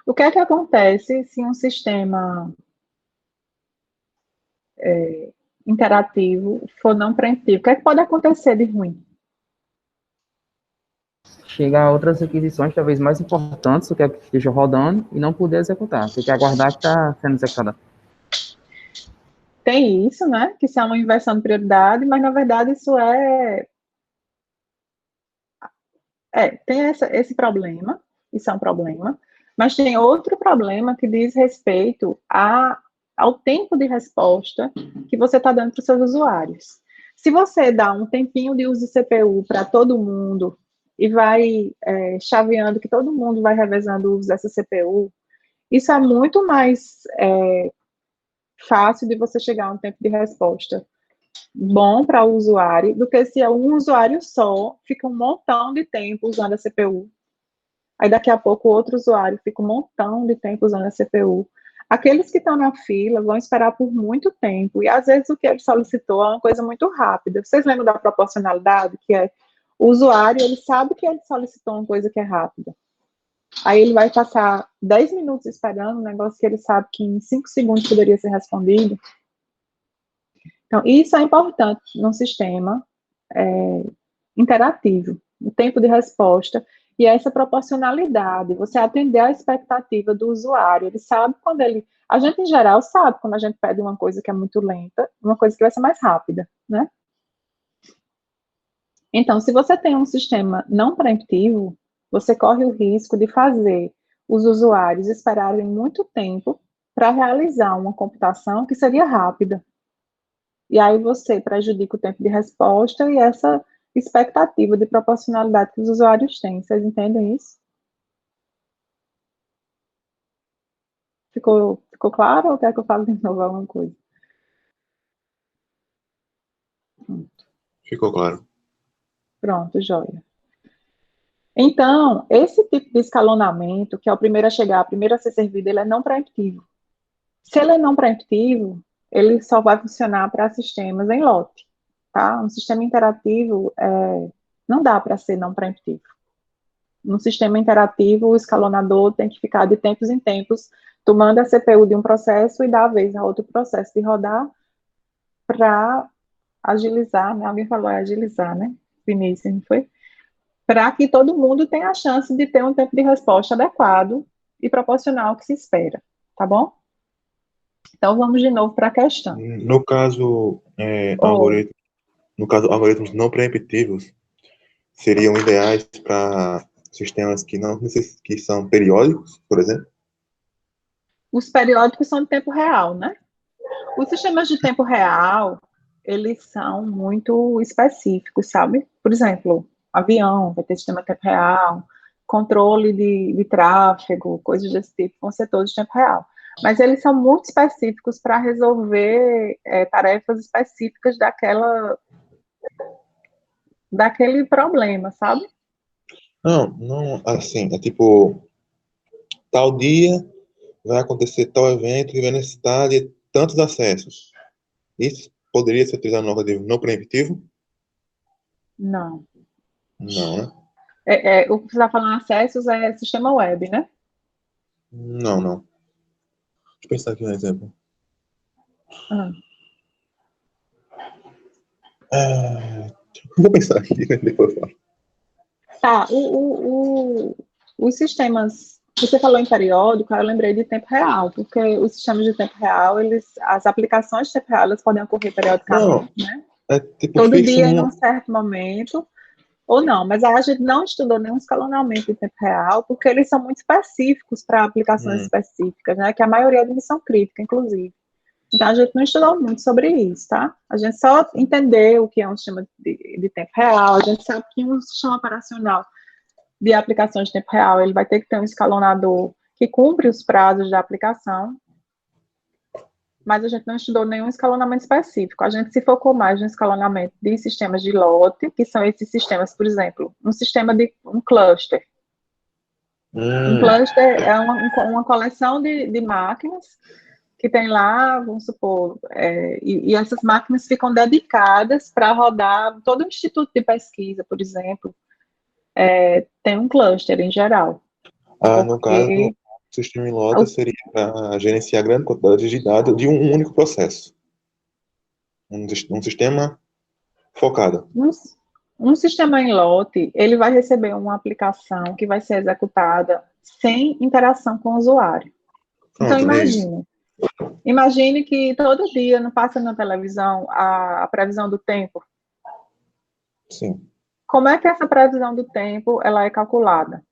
O que é que acontece se um sistema interativo for não preemptivo? O que é que pode acontecer de ruim? Chegar a outras requisições, talvez mais importantes do que a que esteja rodando, e não poder executar. Tem que aguardar que está sendo executada. Tem isso, né? Que isso é uma inversão de prioridade, mas na verdade isso tem esse problema, isso é um problema, mas tem outro problema que diz respeito ao tempo de resposta que você está dando para os seus usuários. Se você dá um tempinho de uso de CPU para todo mundo e vai chaveando que todo mundo vai revezando o uso dessa CPU, isso é muito mais fácil de você chegar a um tempo de resposta bom para o usuário do que se é um usuário só, fica um montão de tempo usando a CPU. Aí daqui a pouco o outro usuário fica um montão de tempo usando a CPU. Aqueles que estão na fila vão esperar por muito tempo, e às vezes o que ele solicitou é uma coisa muito rápida. Vocês lembram da proporcionalidade, que é o usuário, ele sabe que ele solicitou uma coisa que é rápida. Aí ele vai passar 10 minutos esperando um negócio que ele sabe que em 5 segundos poderia ser respondido. Então, isso é importante num sistema interativo, o tempo de resposta e essa proporcionalidade, você atender à expectativa do usuário. Ele sabe quando a gente em geral sabe quando a gente pede uma coisa que é muito lenta, uma coisa que vai ser mais rápida, né? Então, se você tem um sistema não preemptivo, você corre o risco de fazer os usuários esperarem muito tempo para realizar uma computação que seria rápida. E aí você prejudica o tempo de resposta e essa expectativa de proporcionalidade que os usuários têm. Vocês entendem isso? Ficou claro ou quer que eu fale de novo alguma coisa? Ficou claro. Pronto, joia. Então, esse tipo de escalonamento, que é o primeiro a chegar, o primeiro a ser servido, ele é não preemptivo. Se ele é não preemptivo, ele só vai funcionar para sistemas em lote, tá? Um sistema interativo não dá para ser não preemptivo. No sistema interativo, o escalonador tem que ficar de tempos em tempos tomando a CPU de um processo e dar a vez a outro processo de rodar para agilizar, né? Alguém falou agilizar, né? Vinícius, não foi? Para que todo mundo tenha a chance de ter um tempo de resposta adequado e proporcional ao que se espera, tá bom? Então, vamos de novo para a questão. No caso, Ou, algoritmos não preemptivos seriam ideais para sistemas que não que são periódicos, por exemplo? os periódicos são de tempo real, né? Os sistemas de tempo real, eles são muito específicos, sabe? Por exemplo, avião vai ter sistema de tempo real, controle de tráfego, coisas desse tipo, vão ser todos de tempo real. Mas eles são muito específicos para resolver tarefas específicas daquele problema, sabe? Não, assim, é tipo, tal dia vai acontecer tal evento que vai necessitar de tantos acessos. Isso poderia ser utilizado no algoritmo não preemptivo? Não. Não, né? O que você está falando, acessos, é sistema web, né? Não. Deixa eu pensar aqui um exemplo. Ah. Vou pensar aqui, depois eu falo. Tá, os sistemas, você falou em periódico, eu lembrei de tempo real, porque os sistemas de tempo real, as aplicações de tempo real, elas podem ocorrer periodicamente, né? É tipo Todo fixo dia, em numa... um certo momento, ou não, mas a gente não estudou nenhum escalonamento de tempo real, porque eles são muito específicos para aplicações específicas, né? Que a maioria é de missão crítica, inclusive. Então, a gente não estudou muito sobre isso, tá? A gente só entendeu o que é um sistema de tempo real, a gente sabe que um sistema operacional de aplicação de tempo real, ele vai ter que ter um escalonador que cumpre os prazos da aplicação, mas a gente não estudou nenhum escalonamento específico. A gente se focou mais no escalonamento de sistemas de lote, que são esses sistemas, por exemplo, um cluster. Um cluster é uma coleção de máquinas que tem lá, vamos supor, e essas máquinas ficam dedicadas para rodar todo o instituto de pesquisa, por exemplo, tem um cluster em geral. No caso, o sistema em lote seria para gerenciar grande quantidade de dados de um único processo. Um sistema focado. Um sistema em lote, ele vai receber uma aplicação que vai ser executada sem interação com o usuário. Então, imagine que todo dia não passa na televisão a previsão do tempo. Sim. Como é que essa previsão do tempo ela é calculada?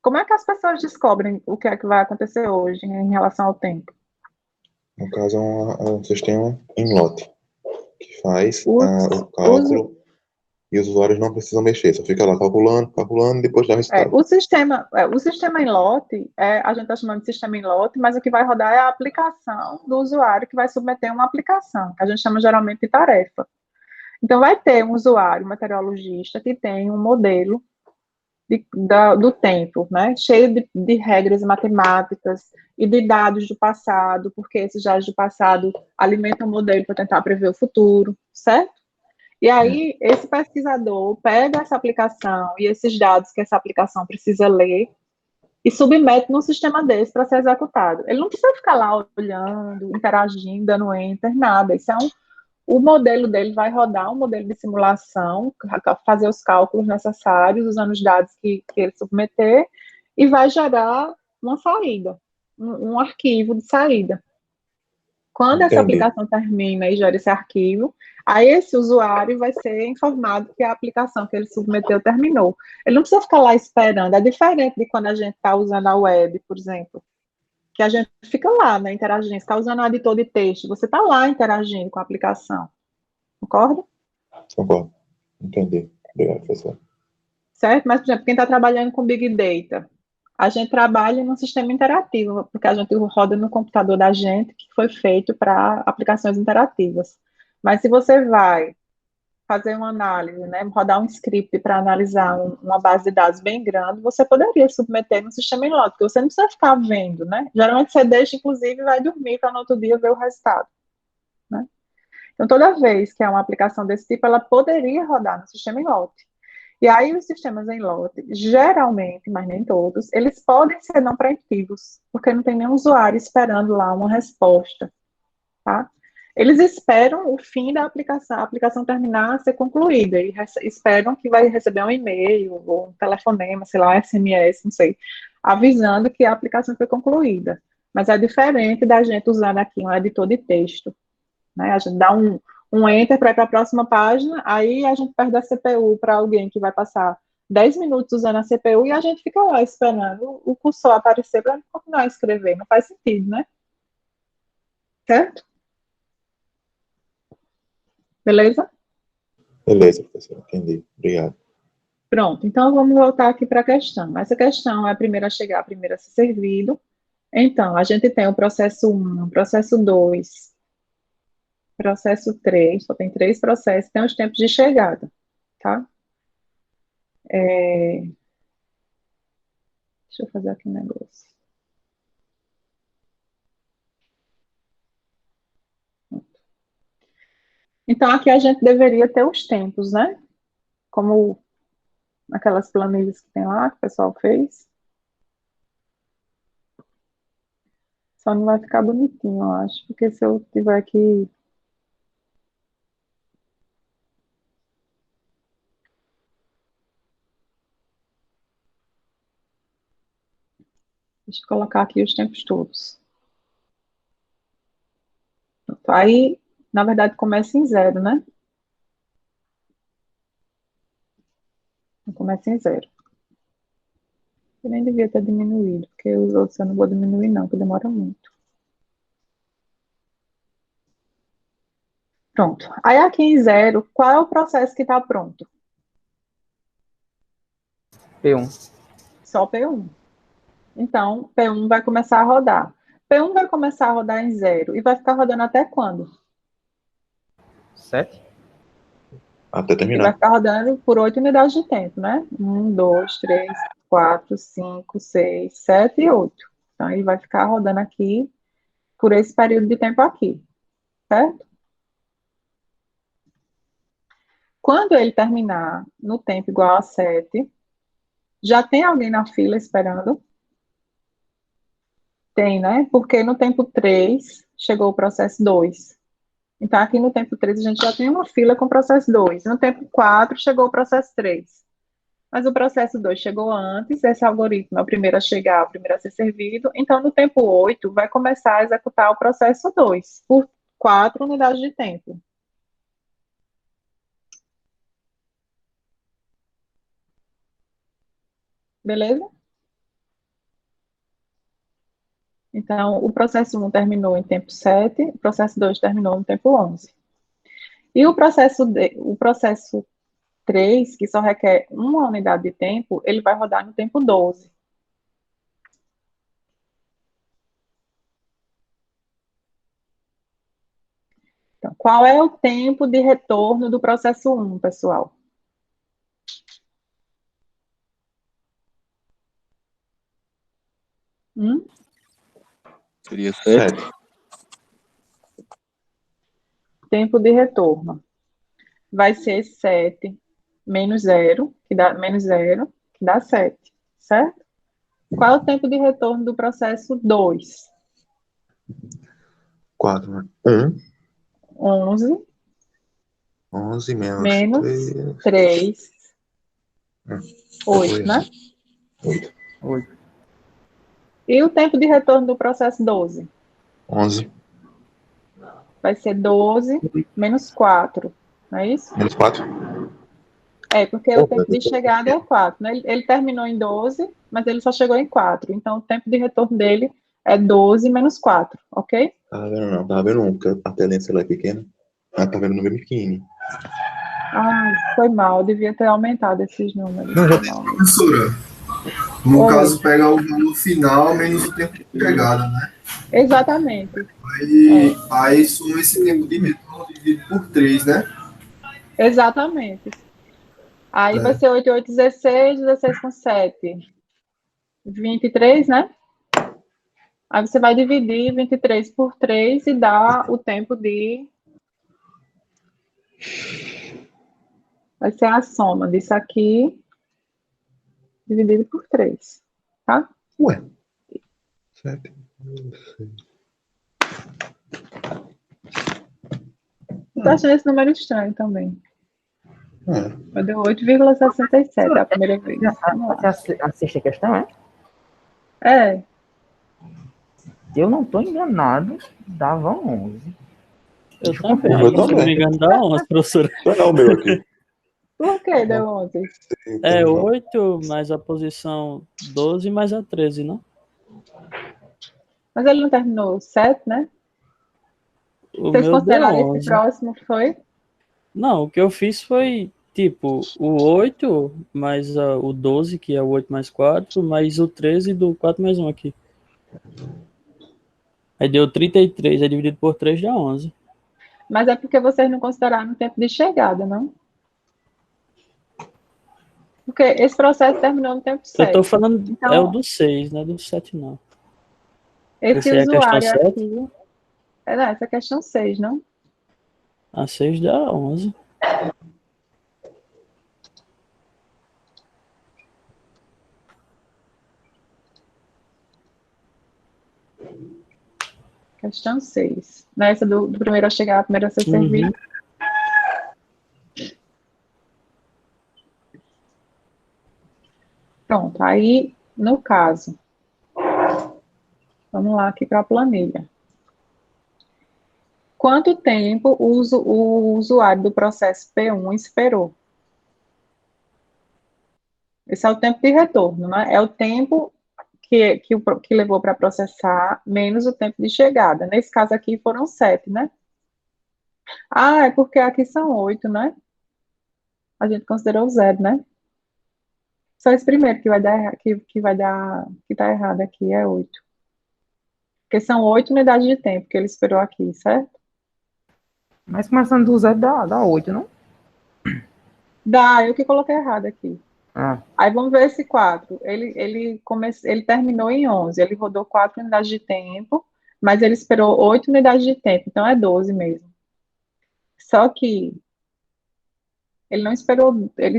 Como é que as pessoas descobrem o que é que vai acontecer hoje em relação ao tempo? No caso, é um sistema em lote, que faz o cálculo e os usuários não precisam mexer, só fica lá calculando, e depois dá o resultado. O sistema em lote, a gente está chamando de sistema em lote, mas o que vai rodar é a aplicação do usuário que vai submeter uma aplicação, que a gente chama geralmente de tarefa. Então, vai ter um usuário, um meteorologista, que tem um modelo do tempo, né? Cheio de regras matemáticas e de dados do passado, porque esses dados do passado alimentam o modelo para tentar prever o futuro, certo? E aí, esse pesquisador pega essa aplicação e esses dados que essa aplicação precisa ler e submete num sistema desse para ser executado. Ele não precisa ficar lá olhando, interagindo, dando enter, nada. O modelo dele vai rodar um modelo de simulação, fazer os cálculos necessários, usando os dados que ele submeter, e vai gerar uma saída, um arquivo de saída. Quando essa aplicação termina e gera esse arquivo, aí esse usuário vai ser informado que a aplicação que ele submeteu terminou. Ele não precisa ficar lá esperando. É diferente de quando a gente está usando a web, por exemplo, que a gente fica lá, né, interagindo. Você está usando o editor de texto, você está lá interagindo com a aplicação. Concorda? Concordo. Entendi. Obrigado, professor. Certo? Mas, por exemplo, quem está trabalhando com Big Data, a gente trabalha num sistema interativo, porque a gente roda no computador da gente, que foi feito para aplicações interativas. Mas se você vai fazer uma análise, né, rodar um script para analisar uma base de dados bem grande, você poderia submeter no sistema em lote, porque você não precisa ficar vendo, né? Geralmente você deixa, inclusive, e vai dormir para no outro dia ver o resultado, né? Então, toda vez que é uma aplicação desse tipo, ela poderia rodar no sistema em lote. E aí, os sistemas em lote, geralmente, mas nem todos, eles podem ser não preemptivos, porque não tem nenhum usuário esperando lá uma resposta, tá? Eles esperam o fim da aplicação, a aplicação terminar, ser concluída, e esperam que vai receber um e-mail, ou um telefonema, sei lá, SMS, não sei, avisando que a aplicação foi concluída. Mas é diferente da gente usando aqui um editor de texto, né? A gente dá um enter para ir para a próxima página, aí a gente perde a CPU para alguém que vai passar 10 minutos usando a CPU e a gente fica lá esperando o cursor aparecer para continuar a escrever. Não faz sentido, né? Certo? Beleza? Beleza, professor, entendi. Obrigado. Pronto, então vamos voltar aqui para a questão. Essa questão é a primeira a chegar, a primeira a ser servido. Então, a gente tem o processo 1, o processo 2, processo 3, só tem 3 processos, tem os tempos de chegada, tá? Deixa eu fazer aqui um negócio. Então, aqui a gente deveria ter os tempos, né? Como aquelas planilhas que tem lá, que o pessoal fez. Só não vai ficar bonitinho, eu acho, porque se eu tiver que... Deixa eu colocar aqui os tempos todos. Aí, na verdade, começa em 0, né? Começa em 0. Eu nem devia ter diminuído, porque os outros eu não vou diminuir não, porque demora muito. Pronto. Aí aqui em 0, qual é o processo que está pronto? P1. Só P1. Então, P1 vai começar a rodar. P1 vai começar a rodar em 0 e vai ficar rodando até quando? 7. Até E vai terminar. ficar rodando por 8 unidades de tempo, né? 1, 2, 3, 4, 5, 6, 7 e 8. Então, ele vai ficar rodando aqui por esse período de tempo aqui, certo? Quando ele terminar no tempo igual a 7, já tem alguém na fila esperando? Tem, né? Porque no tempo 3 chegou o processo 2. Então, aqui no tempo 3 a gente já tem uma fila com o processo 2. No tempo 4 chegou o processo 3. Mas o processo 2 chegou antes, esse algoritmo é o primeiro a chegar, o primeiro a ser servido. Então, no tempo 8, vai começar a executar o processo 2, por 4 unidades de tempo. Beleza? Então, o processo 1 terminou em tempo 7, o processo 2 terminou no tempo 11. E o processo 3, que só requer uma unidade de tempo, ele vai rodar no tempo 12. Então, qual é o tempo de retorno do processo 1, pessoal? Seria 7. 7. Tempo de retorno vai ser 7 menos 0, que dá 7, certo? Qual é o tempo de retorno do processo 2? 4. 1. 11 11 menos menos 3. 3, 8, né? 8. E o tempo de retorno do processo 12? 11 Vai ser 12 menos 4, não é isso? menos 4. É, porque o tempo de chegada é 4, né? Ele terminou em 12, mas ele só chegou em 4. Então, o tempo de retorno dele é 12 menos 4, ok? Tava vendo não, tava vendo 1, porque a telinha celular é pequena. Ela tá vendo o número pequenininho. Ai, foi mal, eu devia ter aumentado esses números. Não, Foi mal. professora. No Oi. caso, pegar o valor final menos o tempo de chegada, né? Exatamente. Aí soma esse tempo de retorno dividido por 3, né? Exatamente. Aí vai ser 8, 8, 16, 16 com 7. 23, né? Aí você vai dividir 23 por 3 e dá o tempo de... Vai ser a soma disso aqui dividido por 3, tá? Ué. 7. Tô achando esse número estranho também. É. Deu 8,67 a primeira vez. Você assiste a questão, é? É. Se eu não estou enganado, dava 11. Eu Deixa também. Eu Se não também. me engano, dá 11, professora. Não, o meu aqui. Por que deu 11? É 8 mais a posição 12 mais a 13, não? Mas ele não terminou 7, né? O Vocês meu deu consideraram esse 11. próximo, foi? Não, o que eu fiz foi, tipo, o 8 mais o 12, que é o 8 mais 4, mais o 13 do 4 mais 1 aqui. Aí deu 33, aí dividido por 3 dá 11. Mas é porque vocês não consideraram o tempo de chegada, não? Porque esse processo terminou no tempo Eu tô 7. falando, é o Então, do 6, não é do 7 não. esse Esse aí é a questão usuário 7, aqui, essa é a questão 6, não? a 6 dá 11. Questão 6. Nessa do primeiro a chegar, primeiro a ser Uhum. servido. Pronto, aí, no caso, vamos lá aqui para a planilha. Quanto tempo o usuário do processo P1 esperou? Esse é o tempo de retorno, né? É o tempo que levou para processar, menos o tempo de chegada. Nesse caso aqui foram 7, né? Ah, é porque aqui são 8, né? A gente considerou 0, né? Só esse primeiro que vai dar, que tá errado aqui, é 8. Porque são 8 unidades de tempo que ele esperou aqui, certo? Mas começando do 0 dá 8, não? Dá, eu que coloquei errado aqui. Ah, Aí vamos ver esse 4. Ele terminou em 11, ele rodou 4 unidades de tempo, mas ele esperou 8 unidades de tempo, então é 12 mesmo. Só que ele não esperou, ele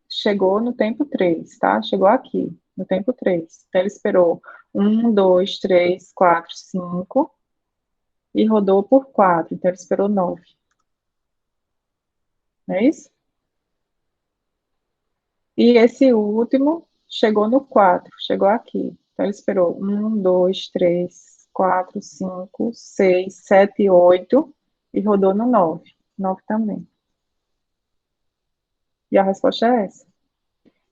chegou no tempo 3, tá? Chegou aqui, no tempo 3. Então ele esperou 1, 2, 3, 4, 5 e rodou por 4, então ele esperou 9. Não é isso? E esse último chegou no 4, chegou aqui. Então, ele esperou 1, 2, 3, 4, 5, 6, 7, 8 e rodou no 9. 9 também. E a resposta é essa.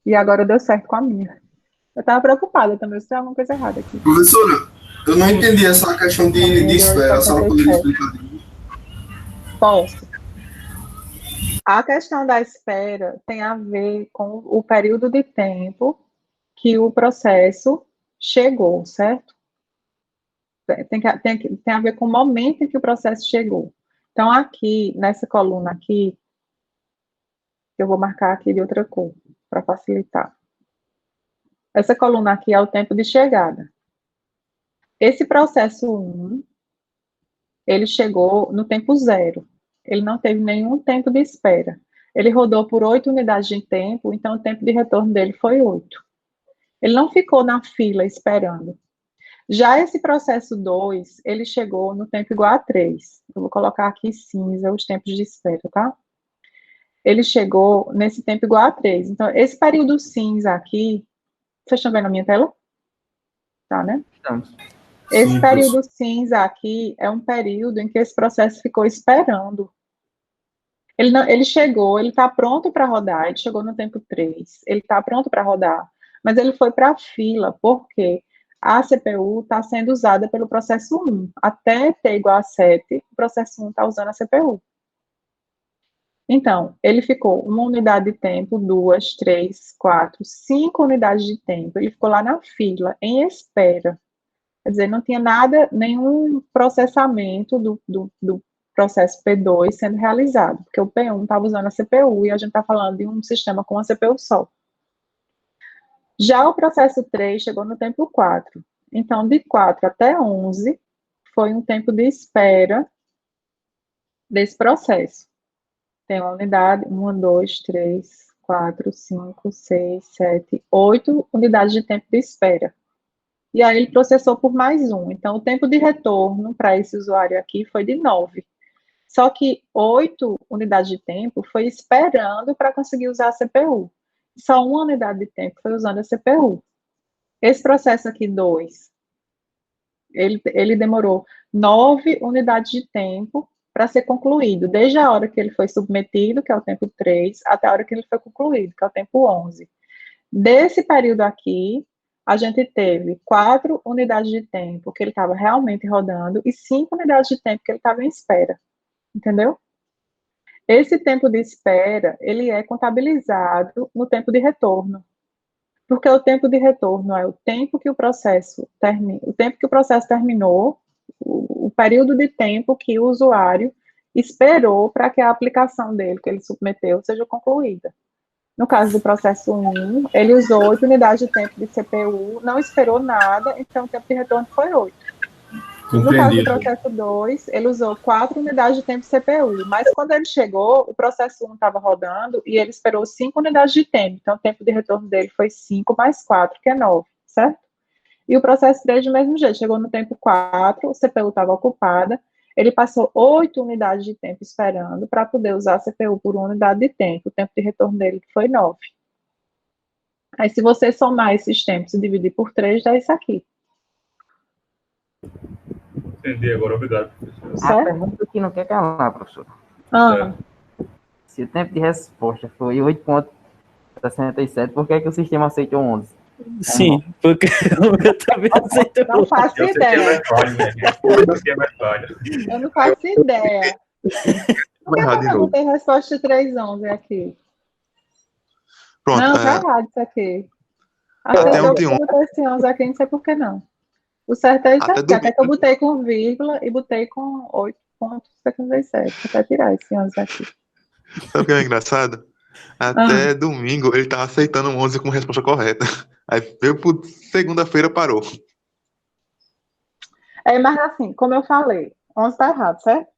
E agora deu certo com a minha. Eu estava preocupada também, se tem alguma coisa errada aqui. Professora, eu não entendi essa questão de esfera, a senhora poderia 1,277. explicar? Posso. A questão da espera tem a ver com o período de tempo que o processo chegou, certo? Tem a ver com o momento em que o processo chegou. Então, aqui, nessa coluna aqui, eu vou marcar aqui de outra cor, para facilitar. Essa coluna aqui é o tempo de chegada. Esse processo 1, ele chegou no tempo 0. Ele não teve nenhum tempo de espera. Ele rodou por 8 unidades de tempo, então o tempo de retorno dele foi 8. Ele não ficou na fila esperando. Já esse processo 2, ele chegou no tempo igual a 3. Eu vou colocar aqui cinza os tempos de espera, tá? Ele chegou nesse tempo igual a 3. Então, esse período cinza aqui, vocês estão vendo a minha tela? Tá, né? estamos. Esse Sim, período cinza aqui é um período em que esse processo ficou esperando. Ele chegou, ele está pronto para rodar, ele chegou no tempo 3, ele está pronto para rodar, mas ele foi para a fila, porque a CPU está sendo usada pelo processo 1. Até t igual a 7, o processo 1 está usando a CPU. Então, ele ficou 1 unidade de tempo, 2, 3, 4, 5 unidades de tempo. Ele ficou lá na fila, em espera. Quer dizer, não tinha nada, nenhum processamento do processo P2 sendo realizado, porque o P1 estava usando a CPU e a gente está falando de um sistema com a CPU só. Já o processo 3 chegou no tempo 4. Então, de 4 até 11 foi um tempo de espera desse processo. Tem uma unidade, 1, 2, 3, 4, 5, 6, 7, 8 unidades de tempo de espera. E aí ele processou por mais 1. Então, o tempo de retorno para esse usuário aqui foi de 9. Só que 8 unidades de tempo foi esperando para conseguir usar a CPU. Só 1 unidade de tempo foi usando a CPU. Esse processo aqui, 2, ele demorou 9 unidades de tempo para ser concluído, desde a hora que ele foi submetido, que é o tempo 3, até a hora que ele foi concluído, que é o tempo 11. Desse período aqui, a gente teve 4 unidades de tempo que ele estava realmente rodando e 5 unidades de tempo que ele estava em espera, entendeu? Esse tempo de espera, ele é contabilizado no tempo de retorno, porque o tempo de retorno é o tempo que o processo terminou, o período de tempo que o usuário esperou para que a aplicação dele, que ele submeteu, seja concluída. No caso do processo 1, ele usou 8 unidades de tempo de CPU, não esperou nada, então o tempo de retorno foi 8. No caso do processo 2, ele usou 4 unidades de tempo de CPU, mas quando ele chegou, o processo 1 estava rodando e ele esperou 5 unidades de tempo, então o tempo de retorno dele foi 5 mais 4, que é 9, certo? E o processo 3, do mesmo jeito, chegou no tempo 4, o CPU estava ocupada, ele passou 8 unidades de tempo esperando para poder usar a CPU por 1 unidade de tempo, o tempo de retorno dele foi 9. Aí, se você somar esses tempos e dividir por 3, dá isso aqui. Entendi agora, obrigado, professor. A pergunta que não quer calar, professor. Se o tempo de resposta foi 8,67, por que o sistema aceitou 11? Sim, porque eu também aceito. Não faço ideia. Eu não faço ideia. Por que eu não tenho resposta de 3,11 aqui? Pronto. Não, tá errado isso aqui. Até ontem, eu botei esse 11 aqui, não sei por que não. O certo é isso aqui. Até que eu botei com vírgula e botei com 8,77. Até tirar esse 11 aqui. Sabe o que é engraçado? Até domingo ele tava aceitando 11 como resposta correta. Aí veio por segunda-feira, parou. Mas assim, como eu falei, 11 tá errado, certo?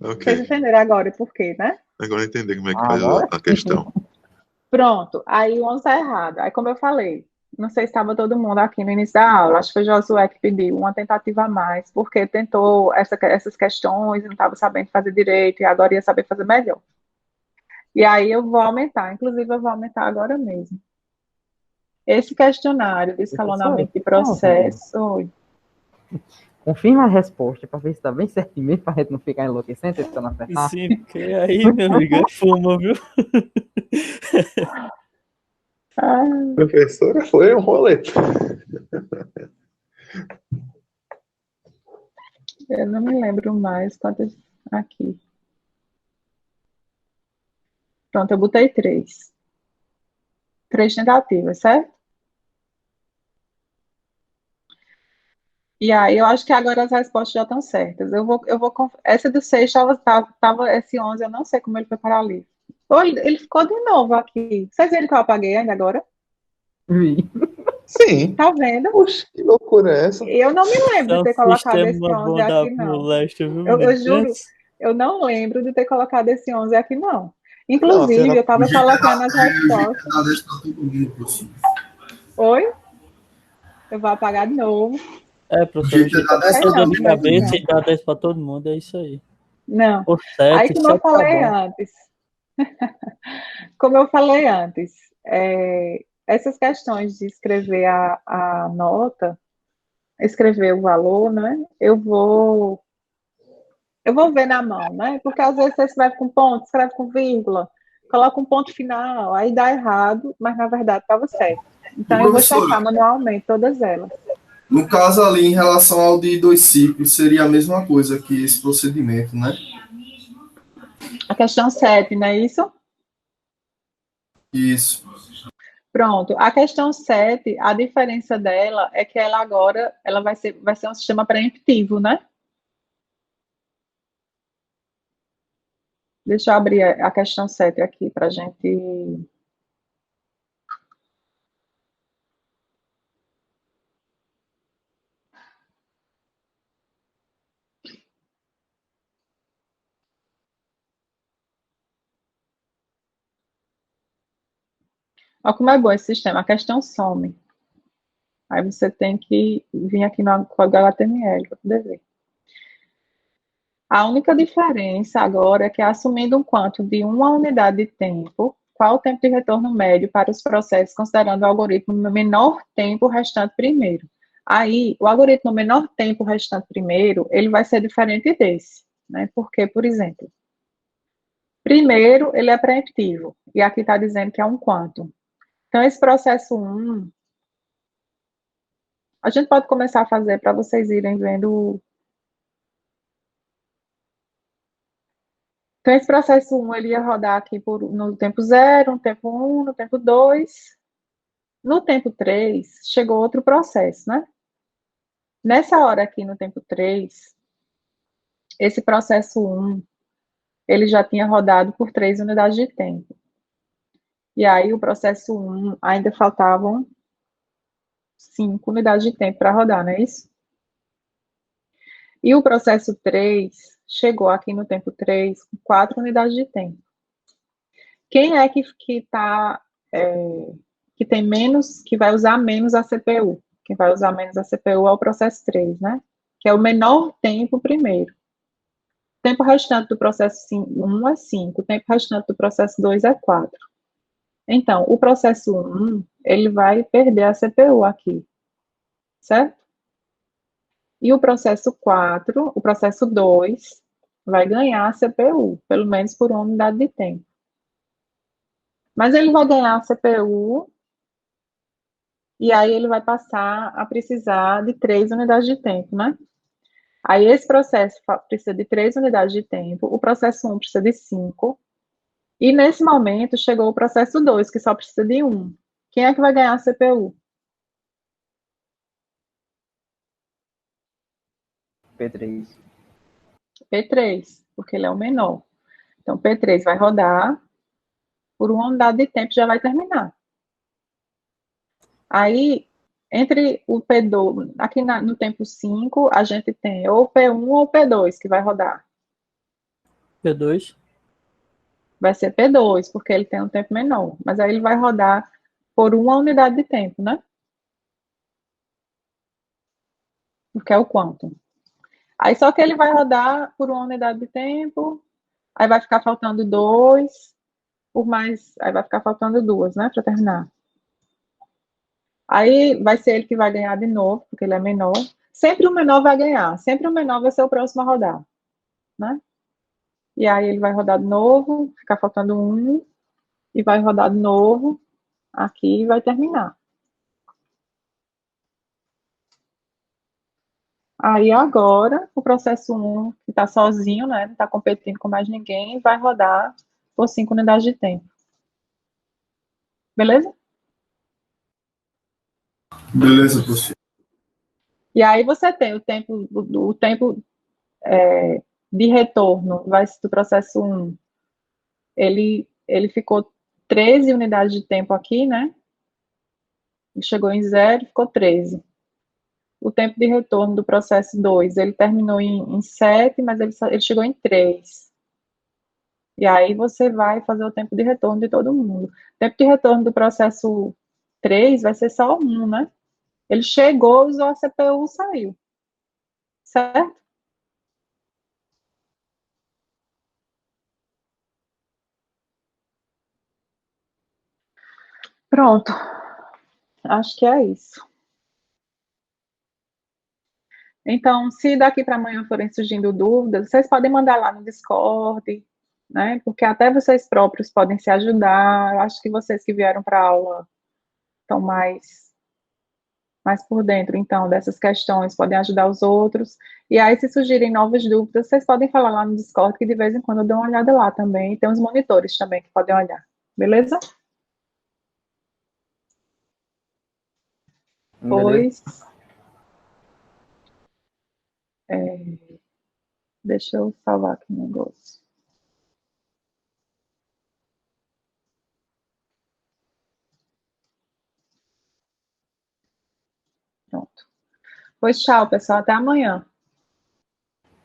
Okay. Vocês entenderam agora por quê, né? Agora eu entendi como é que faz a questão. Pronto, aí o 11 tá errado. Aí, como eu falei, não sei se estava todo mundo aqui no início da aula, acho que foi Josué que pediu uma tentativa a mais, porque tentou essas questões e não estava sabendo fazer direito, e agora ia saber fazer melhor. E aí eu vou aumentar, inclusive eu vou aumentar agora mesmo. Esse questionário de escalonamento de processo... Confirma a resposta para ver se está bem certinho mesmo, para a gente não ficar enlouquecendo, tentando acertar. Sim, porque aí, meu amigo, é fuma, viu? Professora, foi um rolete. Eu não me lembro mais quantas aqui. Pronto, eu botei 3. 3 tentativas, certo? E aí, eu acho que agora as respostas já estão certas. Essa do 6 estava esse 11, eu não sei como ele foi para ali. Ele ficou de novo aqui. Vocês viram que eu apaguei ainda agora? Vi. Sim. Tá vendo? Poxa, que loucura é essa? Eu não me lembro de ter colocado esse 11 aqui, não. Moléstia, viu, eu juro, eu não lembro de ter colocado esse 11 aqui, não. Inclusive, eu estava colocando as respostas. Oi? Eu vou apagar de novo. Professor, essa dor de cabeça e dá 10 para todo mundo, é isso aí. Não. Por certo, aí, como eu falei antes, essas questões de escrever a nota, escrever o valor, né? Eu vou ver na mão, né? Porque às vezes você escreve com ponto, escreve com vírgula, coloca um ponto final, aí dá errado, mas na verdade estava certo. Então eu vou checar manualmente todas elas. No caso ali, em relação ao de 2 ciclos, seria a mesma coisa que esse procedimento, né? A questão 7, não é isso? Isso. Pronto. A questão 7, a diferença dela é que ela agora vai ser um sistema preemptivo, né? Deixa eu abrir a questão 7 aqui para a gente... Olha como é bom esse sistema. A questão some. Aí você tem que vir aqui no código HTML para poder ver. A única diferença agora é que, assumindo um quanto de 1 unidade de tempo, qual o tempo de retorno médio para os processos, considerando o algoritmo no menor tempo restante primeiro? Aí, o algoritmo menor tempo restante primeiro, ele vai ser diferente desse, né? Porque, por exemplo, primeiro ele é preemptivo, e aqui está dizendo que é um quantum. Então, esse processo 1, a gente pode começar a fazer para vocês irem vendo. Então, esse processo 1, ele ia rodar aqui no tempo 0, no tempo 1, no tempo 2. No tempo 3, chegou outro processo, né? Nessa hora aqui, no tempo 3, esse processo 1, ele já tinha rodado por 3 unidades de tempo. E aí, o processo 1, ainda faltavam 5 unidades de tempo para rodar, não é isso? E o processo 3 chegou aqui no tempo 3 com 4 unidades de tempo. Quem é que tem menos, que vai usar menos a CPU? Quem vai usar menos a CPU é o processo 3, né? Que é o menor tempo primeiro. O tempo restante do processo 1 é 5, o tempo restante do processo 2 é 4. Então, o processo 1, ele vai perder a CPU aqui, certo? E o processo 4, o processo 2, vai ganhar a CPU, pelo menos por uma unidade de tempo. Mas ele vai ganhar a CPU, e aí ele vai passar a precisar de 3 unidades de tempo, né? Aí esse processo precisa de 3 unidades de tempo, o processo 1 precisa de 5, e nesse momento chegou o processo 2, que só precisa de 1. Quem é que vai ganhar a CPU? P3. P3, porque ele é o menor. Então, P3 vai rodar, por uma unidade de tempo já vai terminar. Aí, entre o P2, aqui no tempo 5, a gente tem ou P1 ou P2 que vai rodar. P2. Vai ser P2, porque ele tem um tempo menor. Mas aí ele vai rodar por uma unidade de tempo, né? Porque é o quantum. Aí só que ele vai rodar por uma unidade de tempo, aí vai ficar faltando 2, aí vai ficar faltando 2, né, para terminar. Aí vai ser ele que vai ganhar de novo, porque ele é menor. Sempre o menor vai ganhar, sempre o menor vai ser o próximo a rodar, né? E aí ele vai rodar de novo, ficar faltando 1, e vai rodar de novo, aqui e vai terminar. Aí agora, o processo 1, que está sozinho, né, não está competindo com mais ninguém, vai rodar por 5 unidades de tempo. Beleza? Beleza, professor. E aí você tem o tempo de retorno, do processo 1, ele ficou 13 unidades de tempo aqui, né? Ele chegou em 0 e ficou 13. O tempo de retorno do processo 2, ele terminou em 7, mas ele chegou em 3. E aí você vai fazer o tempo de retorno de todo mundo. O tempo de retorno do processo 3 vai ser só 1, né? Ele chegou, usou a CPU, saiu. Certo? Pronto. Acho que é isso. Então, se daqui para amanhã forem surgindo dúvidas, vocês podem mandar lá no Discord, né? Porque até vocês próprios podem se ajudar. Eu acho que vocês que vieram para a aula estão mais por dentro, então, dessas questões, podem ajudar os outros. E aí, se surgirem novas dúvidas, vocês podem falar lá no Discord, que de vez em quando eu dou uma olhada lá também. E tem uns monitores também que podem olhar. Beleza? Pois. Deixa eu salvar aqui o negócio. Pronto. Pois tchau, pessoal. Até amanhã.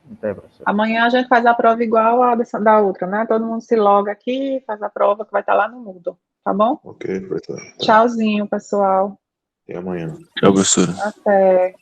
Até, professor. Amanhã a gente faz a prova igual a da outra, né? Todo mundo se loga aqui, faz a prova que vai estar lá no Moodle. Tá bom? Ok, professor. Tá. Tchauzinho, pessoal. Até amanhã. Tchau, professora. Até.